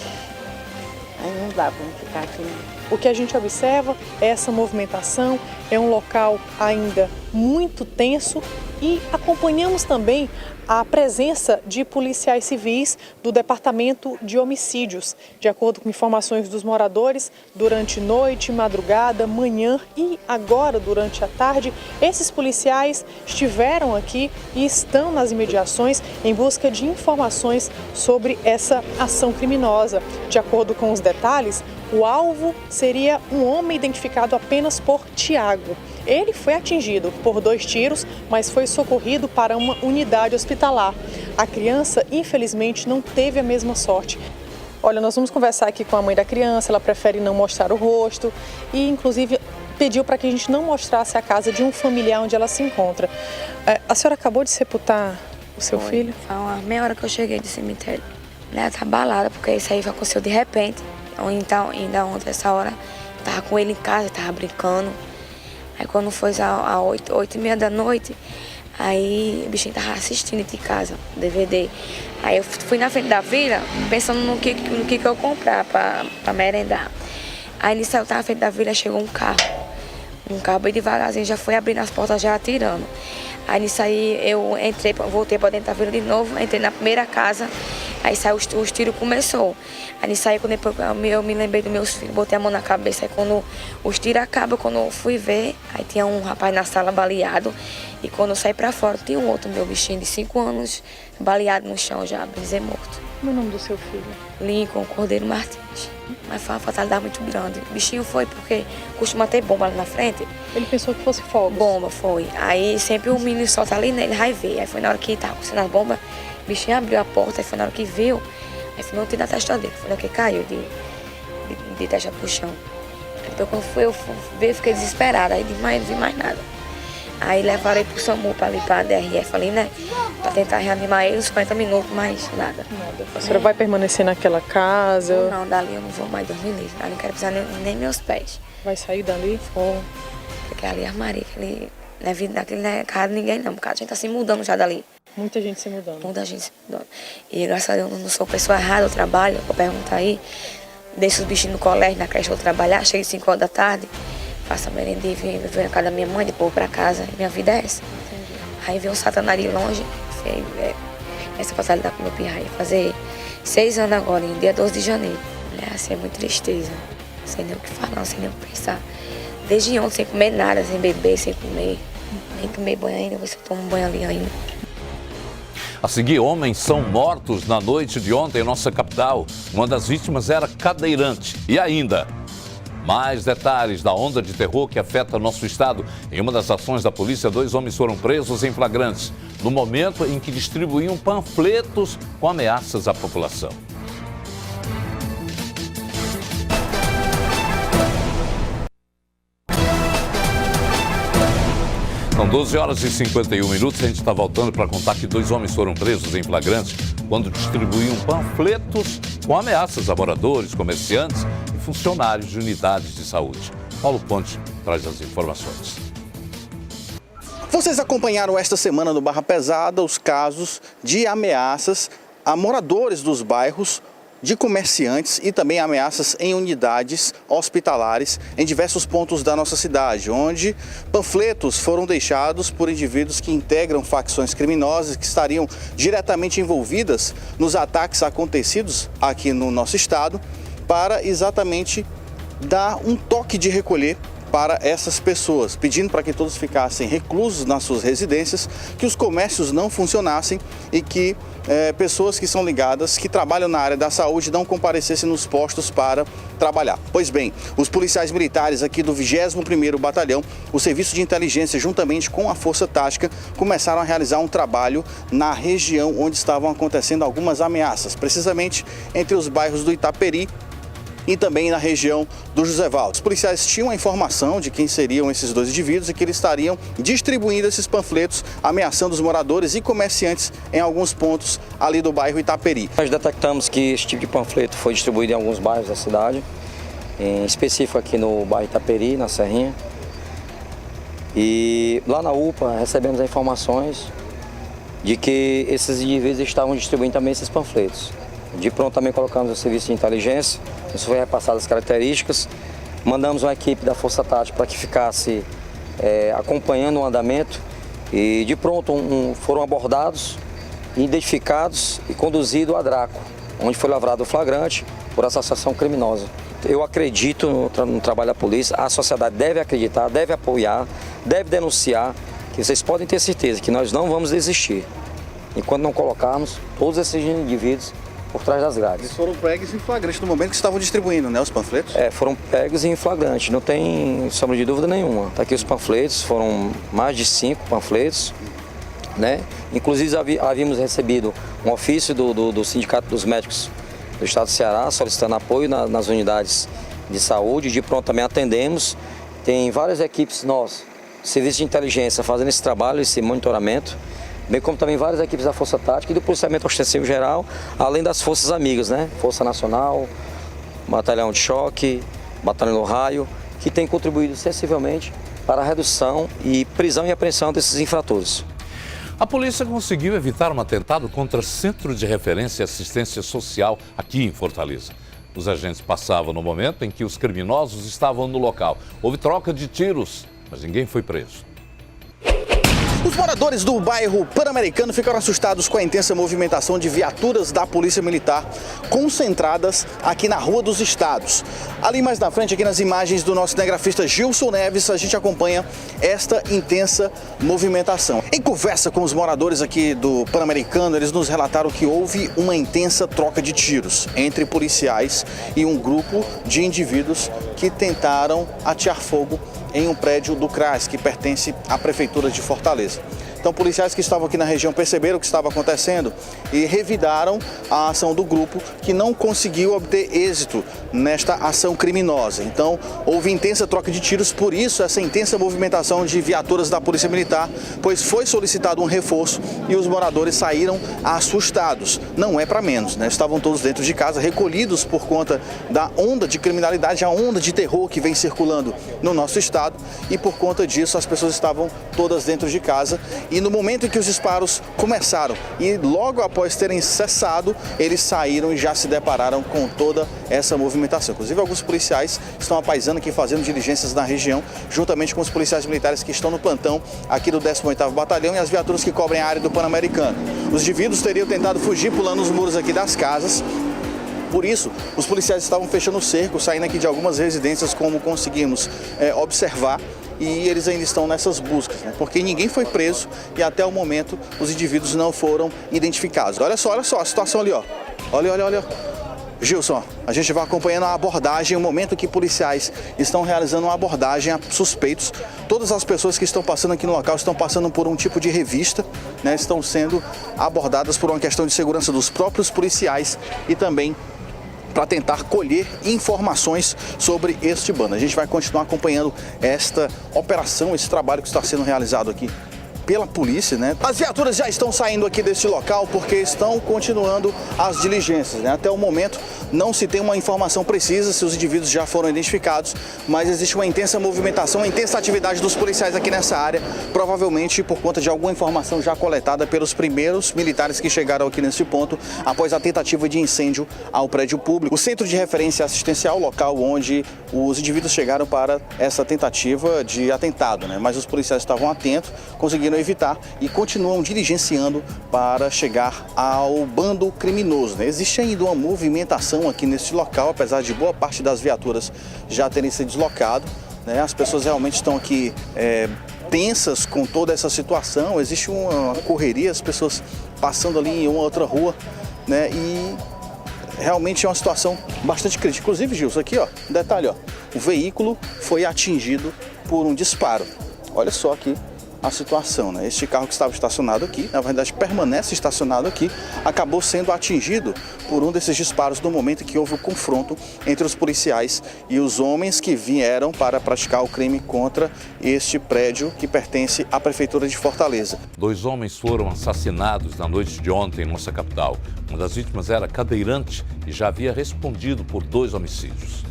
aí não dá para ficar aqui. O que a gente observa é essa movimentação, é um local ainda muito tenso, e acompanhamos também a presença de policiais civis do Departamento de Homicídios. De acordo com informações dos moradores, durante noite, madrugada, manhã e agora durante a tarde, esses policiais estiveram aqui e estão nas imediações em busca de informações sobre essa ação criminosa. De acordo com os detalhes, o alvo seria um homem identificado apenas por Tiago. Ele foi atingido por 2 tiros, mas foi socorrido para uma unidade hospitalar. A criança, infelizmente, não teve a mesma sorte. Olha, nós vamos conversar aqui com a mãe da criança, ela prefere não mostrar o rosto e, inclusive, pediu para que a gente não mostrasse a casa de um familiar onde ela se encontra. A senhora acabou de sepultar o seu filho? Foi uma meia hora que eu cheguei do cemitério. Ela tá abalada, porque isso aí aconteceu de repente. Então, ainda ontem, essa hora, eu tava com ele em casa, tava brincando. Aí quando foi às 8h30 da noite, aí o bichinho tava assistindo de casa, DVD. Aí eu fui na frente da vila, pensando no que eu comprar pra merendar. Aí nisso eu tava na frente da vila, chegou um Um cabo e devagarzinho já foi abrindo as portas, já atirando. Aí nisso aí eu entrei, voltei para dentro da vila de novo, entrei na primeira casa, aí saiu os tiros, começou. Aí nisso aí, quando eu me lembrei dos meus filhos, botei a mão na cabeça, aí quando os tiros acabam, quando eu fui ver, aí tinha um rapaz na sala baleado, e quando eu saí para fora, tinha um outro meu bichinho de 5 anos, baleado no chão já, brisei morto. Como é o nome do seu filho? Lincoln Cordeiro Martins. Mas foi uma fatalidade muito grande. O bichinho foi porque costuma ter bomba ali na frente. Ele pensou que fosse fogo? Bomba, foi. Aí sempre o menino solta ali nele, vai ver. Aí foi na hora que tava acontecendo as bombas, o bichinho abriu a porta, aí foi na hora que viu, aí foi no tiro na testa dele. Foi na hora que caiu de testa pro chão. Aí depois quando eu ver, fiquei desesperada, aí não vi mais nada. Aí levaram ele pro SAMU pra ali pra DRF ali, né? Pra tentar reanimar ele uns 40 minutos, mas nada. A senhora vai permanecer naquela casa? Não, dali eu não vou mais dormir livre. Ali não quero pisar nem meus pés. Vai sair dali? Porque ali é armaria, ali não é vida daquele, não é casa de ninguém não, porque a gente tá se mudando já dali. Muita gente se mudando. Muita gente se mudando. E graças a Deus eu não sou pessoa errada, eu trabalho, vou perguntar aí. Deixo os bichinhos no colégio, na creche eu vou trabalhar, chego às 5 horas da tarde, faço a merenda e venho na casa da minha mãe, depois vou pra casa. Minha vida é essa. Entendi. Aí vem um satanás de longe, essa fatalidade com meu pirraia. Fazer 6 anos agora, em dia 12 de janeiro. Assim, é muito tristeza. Não sei nem o que falar, não sei nem o que pensar. Desde ontem, sem comer nada, sem beber, sem comer. Nem comer banho ainda, vou ver se eu tomo banho ali ainda. A seguir, homens são mortos na noite de ontem em nossa capital. Uma das vítimas era cadeirante. E ainda, mais detalhes da onda de terror que afeta nosso estado. Em uma das ações da polícia, 2 homens foram presos em flagrantes, no momento em que distribuíam panfletos com ameaças à população. São 12 horas e 51 minutos. A gente está voltando para contar que 2 homens foram presos em flagrante quando distribuíam panfletos com ameaças a moradores, comerciantes e funcionários de unidades de saúde. Paulo Ponte traz as informações. Vocês acompanharam esta semana no Barra Pesada os casos de ameaças a moradores dos bairros, de comerciantes e também ameaças em unidades hospitalares em diversos pontos da nossa cidade, onde panfletos foram deixados por indivíduos que integram facções criminosas que estariam diretamente envolvidas nos ataques acontecidos aqui no nosso estado, para exatamente dar um toque de recolher para essas pessoas, pedindo para que todos ficassem reclusos nas suas residências, que os comércios não funcionassem e que pessoas que são ligadas, que trabalham na área da saúde, não comparecessem nos postos para trabalhar. Pois bem, os policiais militares aqui do 21º Batalhão, o Serviço de Inteligência, juntamente com a Força Tática, começaram a realizar um trabalho na região onde estavam acontecendo algumas ameaças, precisamente entre os bairros do Itaperi e também na região do José Valdo. Os policiais tinham a informação de quem seriam esses 2 indivíduos e que eles estariam distribuindo esses panfletos, ameaçando os moradores e comerciantes em alguns pontos ali do bairro Itaperi. Nós detectamos que esse tipo de panfleto foi distribuído em alguns bairros da cidade, em específico aqui no bairro Itaperi, na Serrinha. E lá na UPA recebemos informações de que esses indivíduos estavam distribuindo também esses panfletos. De pronto também colocamos o serviço de inteligência, isso foi repassado as características, mandamos uma equipe da Força Tática para que ficasse acompanhando o andamento e de pronto foram abordados, identificados e conduzidos a Draco, onde foi lavrado o flagrante por associação criminosa. Eu acredito no trabalho da polícia, a sociedade deve acreditar, deve apoiar, deve denunciar, que vocês podem ter certeza que nós não vamos desistir enquanto não colocarmos todos esses indivíduos por trás das grades. Eles foram pegos em flagrante no momento que estavam distribuindo, né, os panfletos? Foram pegos em flagrante, não tem sombra de dúvida nenhuma. Tá aqui os panfletos, foram mais de 5 panfletos, né? Inclusive havíamos recebido um ofício do Sindicato dos Médicos do Estado do Ceará solicitando apoio nas unidades de saúde. De pronto também atendemos. Tem várias equipes nossas, serviço de inteligência, fazendo esse trabalho, esse monitoramento, bem como também várias equipes da Força Tática e do Policiamento Ostensivo Geral, além das forças amigas, né? Força Nacional, Batalhão de Choque, Batalhão do Raio, que tem contribuído sensivelmente para a redução e prisão e apreensão desses infratores. A polícia conseguiu evitar um atentado contra Centro de Referência e Assistência Social aqui em Fortaleza. Os agentes passavam no momento em que os criminosos estavam no local. Houve troca de tiros mas ninguém foi preso. Os moradores do bairro Pan-Americano ficaram assustados com a intensa movimentação de viaturas da Polícia Militar concentradas aqui na Rua dos Estados. Ali mais na frente, aqui nas imagens do nosso cinegrafista Gilson Neves, a gente acompanha esta intensa movimentação. Em conversa com os moradores aqui do Pan-Americano, eles nos relataram que houve uma intensa troca de tiros entre policiais e um grupo de indivíduos que tentaram atear fogo em um prédio do CRAS, que pertence à Prefeitura de Fortaleza. Então, policiais que estavam aqui na região perceberam o que estava acontecendo e revidaram a ação do grupo, que não conseguiu obter êxito nesta ação criminosa. Então, houve intensa troca de tiros, por isso essa intensa movimentação de viaturas da Polícia Militar, pois foi solicitado um reforço e os moradores saíram assustados. Não é para menos, né? Estavam todos dentro de casa, recolhidos por conta da onda de criminalidade, a onda de terror que vem circulando no nosso estado, e por conta disso as pessoas estavam todas dentro de casa. E no momento em que os disparos começaram e logo após terem cessado, eles saíram e já se depararam com toda essa movimentação. Inclusive, alguns policiais estão apaisando aqui, fazendo diligências na região, juntamente com os policiais militares que estão no plantão aqui do 18º Batalhão e as viaturas que cobrem a área do Pan-Americano. Os indivíduos teriam tentado fugir pulando os muros aqui das casas. Por isso, os policiais estavam fechando o cerco, saindo aqui de algumas residências, como conseguimos observar. E eles ainda estão nessas buscas, né? Porque ninguém foi preso e até o momento os indivíduos não foram identificados. Olha só a situação ali, ó. Olha. Gilson, a gente vai acompanhando a abordagem, o momento que policiais estão realizando uma abordagem a suspeitos. Todas as pessoas que estão passando aqui no local estão passando por um tipo de revista, né? Estão sendo abordadas por uma questão de segurança dos próprios policiais e também para tentar colher informações sobre este bando. A gente vai continuar acompanhando esta operação, esse trabalho que está sendo realizado aqui pela polícia, né? As viaturas já estão saindo aqui deste local porque estão continuando as diligências, né? Até o momento não se tem uma informação precisa se os indivíduos já foram identificados, mas existe uma intensa movimentação, uma intensa atividade dos policiais aqui nessa área, provavelmente por conta de alguma informação já coletada pelos primeiros militares que chegaram aqui nesse ponto após a tentativa de incêndio ao prédio público. O Centro de Referência Assistencial, local onde os indivíduos chegaram para essa tentativa de atentado, né? Mas os policiais estavam atentos, conseguiram evitar e continuam diligenciando para chegar ao bando criminoso, né? Existe ainda uma movimentação aqui nesse local, apesar de boa parte das viaturas já terem se deslocado, né? As pessoas realmente estão aqui tensas com toda essa situação, existe uma correria, as pessoas passando ali em uma outra rua, né? E realmente é uma situação bastante crítica. Inclusive, Gilson, aqui, ó, um detalhe, ó, o veículo foi atingido por um disparo. Olha só aqui a situação, né? Este carro que estava estacionado aqui, na verdade permanece estacionado aqui, acabou sendo atingido por um desses disparos no momento em que houve o confronto entre os policiais e os homens que vieram para praticar o crime contra este prédio que pertence à Prefeitura de Fortaleza. 2 homens foram assassinados na noite de ontem em nossa capital. Uma das vítimas era cadeirante e já havia respondido por 2 homicídios.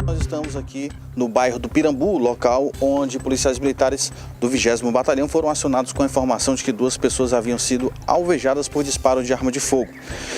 Nós estamos aqui no bairro do Pirambu, local onde policiais militares do 20º Batalhão foram acionados com a informação de que 2 pessoas haviam sido alvejadas por disparo de arma de fogo.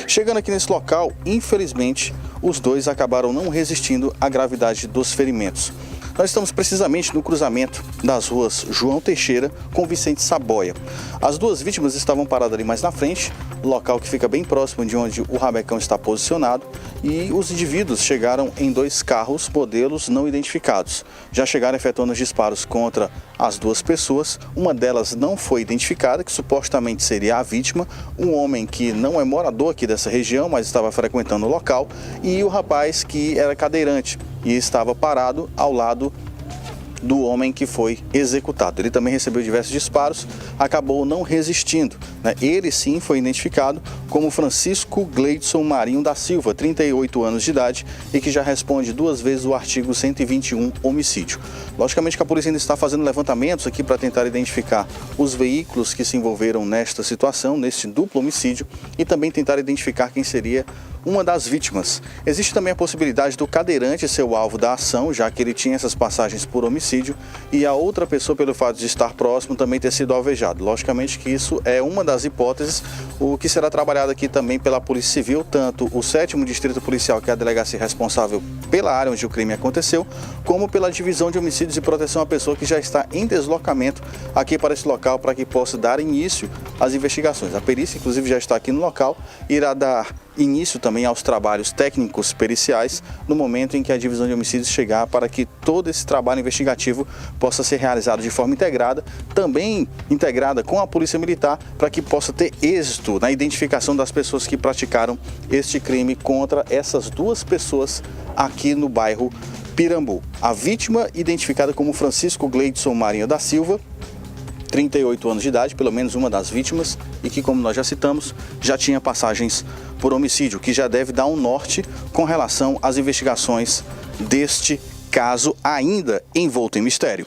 Chegando aqui nesse local, infelizmente, os 2 acabaram não resistindo à gravidade dos ferimentos. Nós estamos precisamente no cruzamento das ruas João Teixeira com Vicente Saboia. As 2 vítimas estavam paradas ali mais na frente, local que fica bem próximo de onde o rabecão está posicionado, e os indivíduos chegaram em 2 carros modelos não identificados. Já chegaram efetuando os disparos contra as 2 pessoas, uma delas não foi identificada, que supostamente seria a vítima, um homem que não é morador aqui dessa região, mas estava frequentando o local, e o rapaz que era cadeirante e estava parado ao lado do homem que foi executado. Ele também recebeu diversos disparos, acabou não resistindo, né? Ele sim foi identificado como Francisco Gleidson Marinho da Silva, 38 anos de idade, e que já responde 2 vezes o artigo 121, homicídio. Logicamente que a polícia ainda está fazendo levantamentos aqui para tentar identificar os veículos que se envolveram nesta situação, neste duplo homicídio, e também tentar identificar quem seria uma das vítimas. Existe também a possibilidade do cadeirante ser o alvo da ação, já que ele tinha essas passagens por homicídio, e a outra pessoa, pelo fato de estar próximo, também ter sido alvejado. Logicamente que isso é uma das hipóteses, o que será trabalhado aqui também pela Polícia Civil, tanto o 7º Distrito Policial, que é a delegacia responsável pela área onde o crime aconteceu, como pela Divisão de Homicídios e Proteção à Pessoa, que já está em deslocamento aqui para esse local, para que possa dar início às investigações. A perícia, inclusive, já está aqui no local, irá dar início também aos trabalhos técnicos periciais no momento em que a Divisão de Homicídios chegar, para que todo esse trabalho investigativo possa ser realizado de forma integrada, também integrada com a Polícia Militar, para que possa ter êxito na identificação das pessoas que praticaram este crime contra essas duas pessoas aqui no bairro Pirambu. A vítima, identificada como Francisco Gleidson Marinho da Silva, 38 anos de idade, pelo menos uma das vítimas, e que, como nós já citamos, já tinha passagens por homicídio, que já deve dar um norte com relação às investigações deste caso, ainda envolto em mistério.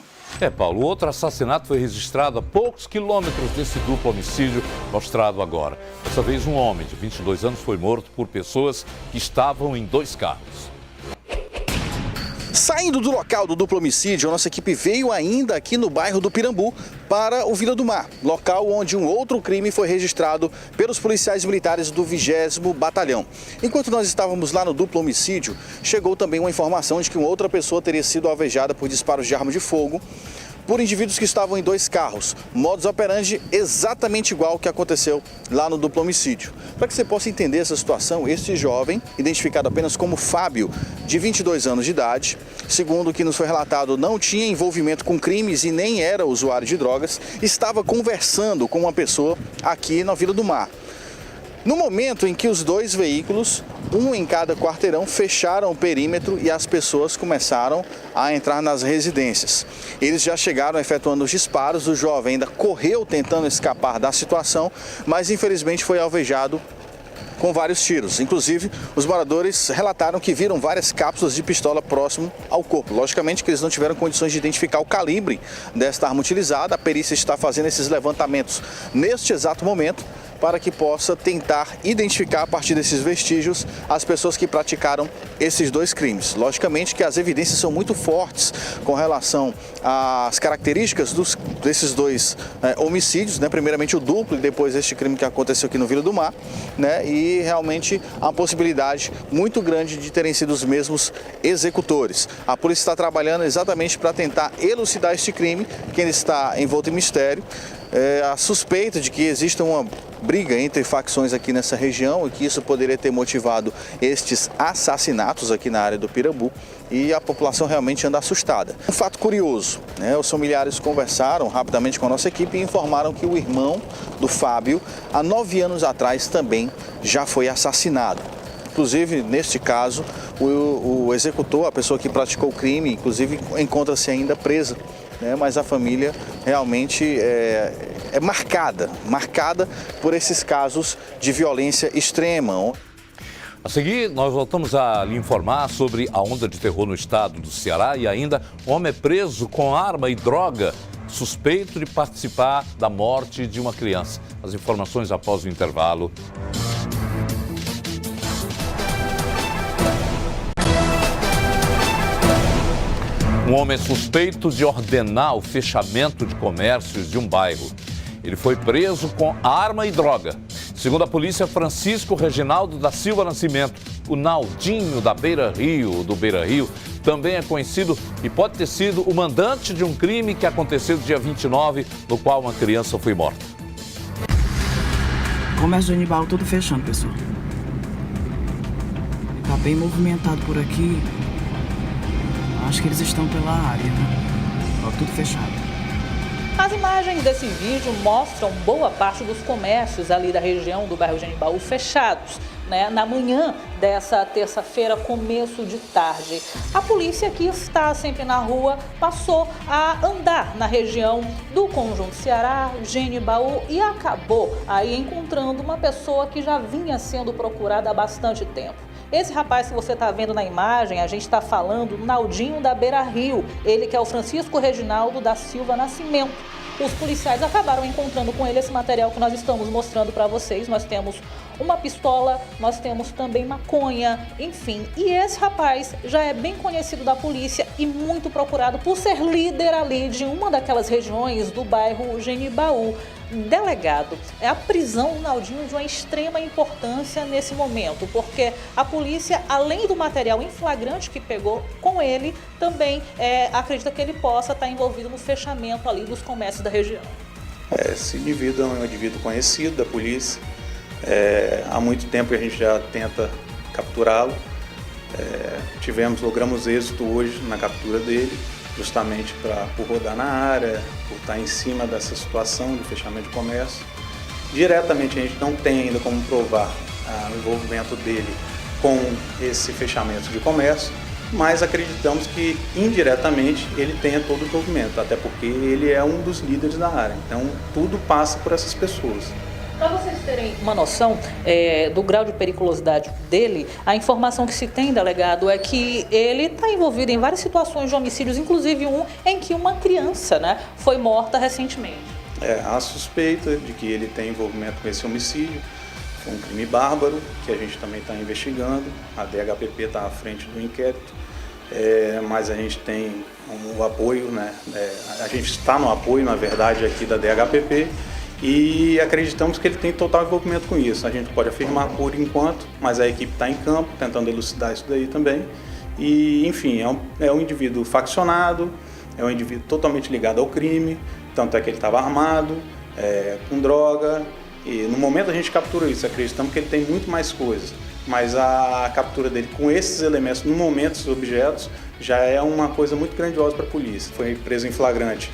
Paulo, outro assassinato foi registrado a poucos quilômetros desse duplo homicídio mostrado agora. Dessa vez, um homem de 22 anos foi morto por pessoas que estavam em 2 carros. Saindo do local do duplo homicídio, a nossa equipe veio ainda aqui no bairro do Pirambu para o Vila do Mar, local onde um outro crime foi registrado pelos policiais militares do 20º Batalhão. Enquanto nós estávamos lá no duplo homicídio, chegou também uma informação de que uma outra pessoa teria sido alvejada por disparos de arma de fogo por indivíduos que estavam em 2 carros. Modus operandi exatamente igual ao que aconteceu lá no duplo homicídio. Para que você possa entender essa situação, este jovem, identificado apenas como Fábio, de 22 anos de idade, segundo o que nos foi relatado, não tinha envolvimento com crimes e nem era usuário de drogas, estava conversando com uma pessoa aqui na Vila do Mar. No momento em que os 2 veículos, um em cada quarteirão, fecharam o perímetro e as pessoas começaram a entrar nas residências. Eles já chegaram efetuando os disparos, o jovem ainda correu tentando escapar da situação, mas infelizmente foi alvejado com vários tiros. Inclusive, os moradores relataram que viram várias cápsulas de pistola próximo ao corpo. Logicamente que eles não tiveram condições de identificar o calibre desta arma utilizada. A perícia está fazendo esses levantamentos neste exato momento, para que possa tentar identificar a partir desses vestígios as pessoas que praticaram esses 2 crimes. Logicamente que as evidências são muito fortes com relação às características desses 2 homicídios, né? Primeiramente o duplo e depois este crime que aconteceu aqui no Vila do Mar, né? E realmente há uma possibilidade muito grande de terem sido os mesmos executores. A polícia está trabalhando exatamente para tentar elucidar este crime, que ainda está envolto em mistério. A suspeita de que exista uma briga entre facções aqui nessa região e que isso poderia ter motivado estes assassinatos aqui na área do Pirambu, e a população realmente anda assustada. Um fato curioso, né? Os familiares conversaram rapidamente com a nossa equipe e informaram que o irmão do Fábio, há 9 anos atrás, também já foi assassinado. Inclusive, neste caso, o executor, a pessoa que praticou o crime, inclusive encontra-se ainda presa. Mas a família realmente é marcada por esses casos de violência extrema. A seguir, nós voltamos a lhe informar sobre a onda de terror no estado do Ceará e ainda um homem preso com arma e droga, suspeito de participar da morte de uma criança. As informações após o intervalo. Um homem suspeito de ordenar o fechamento de comércios de um bairro. Ele foi preso com arma e droga. Segundo a polícia, Francisco Reginaldo da Silva Nascimento, o Naldinho do Beira Rio, também é conhecido e pode ter sido o mandante de um crime que aconteceu no dia 29, no qual uma criança foi morta. Comércio de Genibaú todo fechando, pessoal. Tá bem movimentado por aqui. Acho que eles estão pela área, né? Ó, tudo fechado. As imagens desse vídeo mostram boa parte dos comércios ali da região do bairro Genibaú fechados, né? Na manhã dessa terça-feira, começo de tarde. A polícia, que está sempre na rua, passou a andar na região do Conjunto Ceará, Genibaú, e acabou aí encontrando uma pessoa que já vinha sendo procurada há bastante tempo. Esse rapaz que você está vendo na imagem, a gente está falando do Naldinho da Beira Rio, ele que é o Francisco Reginaldo da Silva Nascimento. Os policiais acabaram encontrando com ele esse material que nós estamos mostrando para vocês. Nós temos uma pistola, nós temos também maconha, enfim. E esse rapaz já é bem conhecido da polícia e muito procurado por ser líder ali de uma daquelas regiões do bairro Genibaú. Delegado, a prisão do Naldinho de uma extrema importância nesse momento, porque a polícia, além do material em flagrante que pegou com ele, também acredita que ele possa estar envolvido no fechamento ali dos comércios da região. Esse indivíduo é um indivíduo conhecido da polícia, há muito tempo que a gente já tenta capturá-lo, logramos êxito hoje na captura dele, justamente por rodar na área, por estar em cima dessa situação de fechamento de comércio. Diretamente a gente não tem ainda como provar o envolvimento dele com esse fechamento de comércio, mas acreditamos que indiretamente ele tenha todo o envolvimento, até porque ele é um dos líderes da área, então tudo passa por essas pessoas. Para vocês terem uma noção do grau de periculosidade dele, a informação que se tem, delegado, é que ele está envolvido em várias situações de homicídios, inclusive um em que uma criança, foi morta recentemente. Há suspeita de que ele tem envolvimento com esse homicídio, foi um crime bárbaro, que a gente também está investigando, a DHPP está à frente do inquérito, mas a gente tem um apoio, a gente está no apoio, na verdade, aqui da DHPP, e acreditamos que ele tem total envolvimento com isso. A gente pode afirmar por enquanto, mas a equipe está em campo, tentando elucidar isso daí também. E, enfim, é um indivíduo faccionado, é um indivíduo totalmente ligado ao crime, tanto é que ele estava armado, com droga, e no momento a gente captura isso, acreditamos que ele tem muito mais coisas, mas a captura dele com esses elementos, no momento, esses objetos, já é uma coisa muito grandiosa para a polícia. Foi preso em flagrante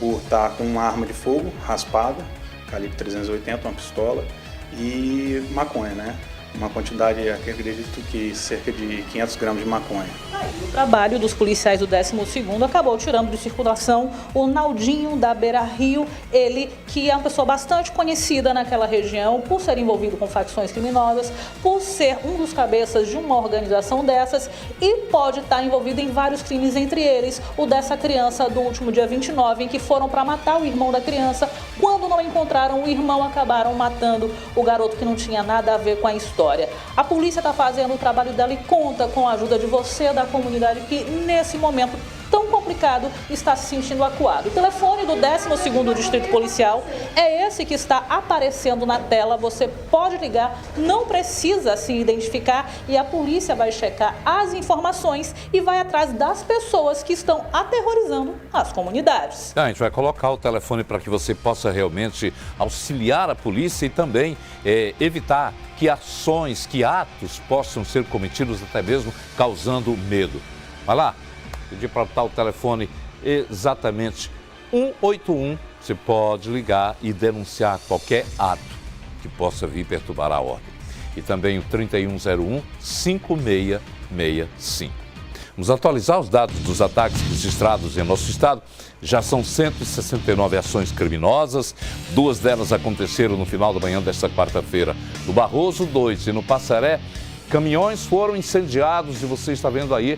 por estar com uma arma de fogo raspada, calibre 380, uma pistola, e maconha, uma quantidade, acredito que cerca de 500 gramas de maconha. O trabalho dos policiais do 12º acabou tirando de circulação o Naldinho da Beira Rio, ele que é uma pessoa bastante conhecida naquela região por ser envolvido com facções criminosas, por ser um dos cabeças de uma organização dessas e pode estar envolvido em vários crimes, entre eles o dessa criança do último dia 29, em que foram para matar o irmão da criança. Quando não encontraram o irmão, acabaram matando o garoto que não tinha nada a ver com a história. A polícia está fazendo o trabalho dela e conta com a ajuda de você, da comunidade, que nesse momento tão complicado está se sentindo acuado. O telefone do 12º Distrito Policial é esse que está aparecendo na tela. Você pode ligar, não precisa se identificar e a polícia vai checar as informações e vai atrás das pessoas que estão aterrorizando as comunidades. A gente vai colocar o telefone para que você possa realmente auxiliar a polícia e também evitar que ações, que atos possam ser cometidos até mesmo causando medo. Vai lá. Pedir para botar o telefone exatamente 181. Você pode ligar e denunciar qualquer ato que possa vir perturbar a ordem. E também o 3101-5665. Vamos atualizar os dados dos ataques registrados em nosso estado. Já são 169 ações criminosas. 2 delas aconteceram no final da manhã desta quarta-feira. No Barroso, 2 e no Passaré, caminhões foram incendiados e você está vendo aí.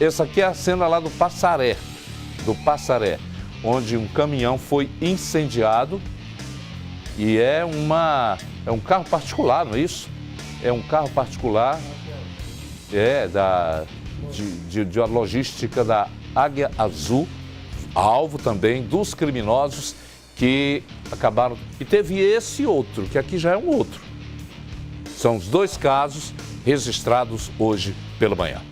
Essa aqui é a cena lá do Passaré, onde um caminhão foi incendiado e é um carro particular, não é isso? É um carro particular, de logística da Águia Azul, alvo também dos criminosos que acabaram... E teve esse outro, que aqui já é um outro. São os 2 casos registrados hoje pela manhã.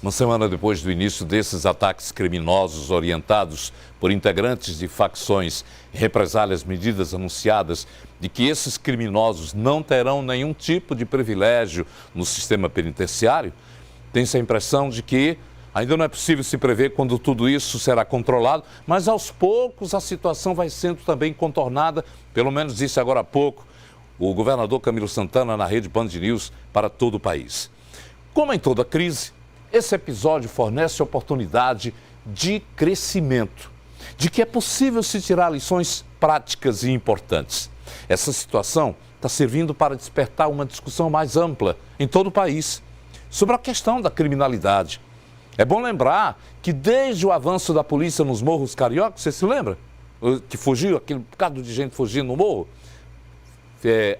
Uma semana depois do início desses ataques criminosos orientados por integrantes de facções e represálias, medidas anunciadas de que esses criminosos não terão nenhum tipo de privilégio no sistema penitenciário, tem-se a impressão de que ainda não é possível se prever quando tudo isso será controlado, mas aos poucos a situação vai sendo também contornada, pelo menos disse agora há pouco o governador Camilo Santana na rede Band News para todo o país. Como em toda crise, esse episódio fornece oportunidade de crescimento, de que é possível se tirar lições práticas e importantes. Essa situação está servindo para despertar uma discussão mais ampla em todo o país sobre a questão da criminalidade. É bom lembrar que desde o avanço da polícia nos morros cariocas, você se lembra? Que fugiu, aquele bocado de gente fugindo no morro?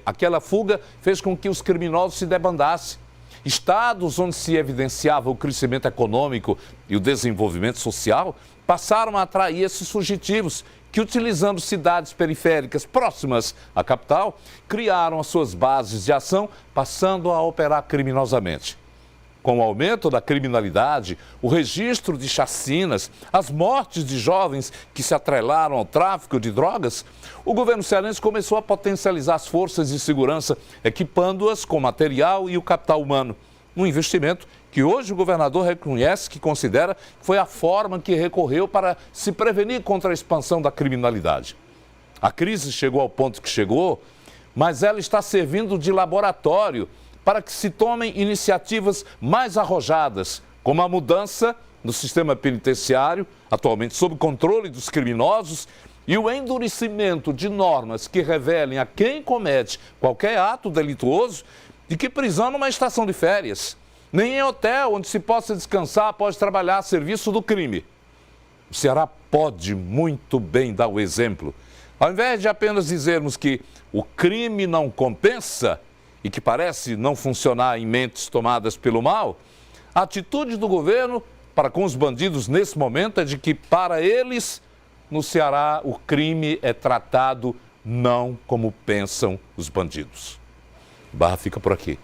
Aquela fuga fez com que os criminosos se debandassem. Estados onde se evidenciava o crescimento econômico e o desenvolvimento social passaram a atrair esses fugitivos que, utilizando cidades periféricas próximas à capital, criaram as suas bases de ação, passando a operar criminosamente. Com o aumento da criminalidade, o registro de chacinas, as mortes de jovens que se atrelaram ao tráfico de drogas, o governo cearense começou a potencializar as forças de segurança, equipando-as com material e o capital humano. Um investimento que hoje o governador reconhece que considera que foi a forma que recorreu para se prevenir contra a expansão da criminalidade. A crise chegou ao ponto que chegou, mas ela está servindo de laboratório para que se tomem iniciativas mais arrojadas, como a mudança no sistema penitenciário, atualmente sob controle dos criminosos, e o endurecimento de normas que revelem a quem comete qualquer ato delituoso de que prisão numa estação de férias, nem em hotel onde se possa descansar após trabalhar a serviço do crime. O Ceará pode muito bem dar o exemplo. Ao invés de apenas dizermos que o crime não compensa, e que parece não funcionar em mentes tomadas pelo mal, a atitude do governo para com os bandidos nesse momento é de que, para eles, no Ceará, o crime é tratado não como pensam os bandidos. Barra fica por aqui.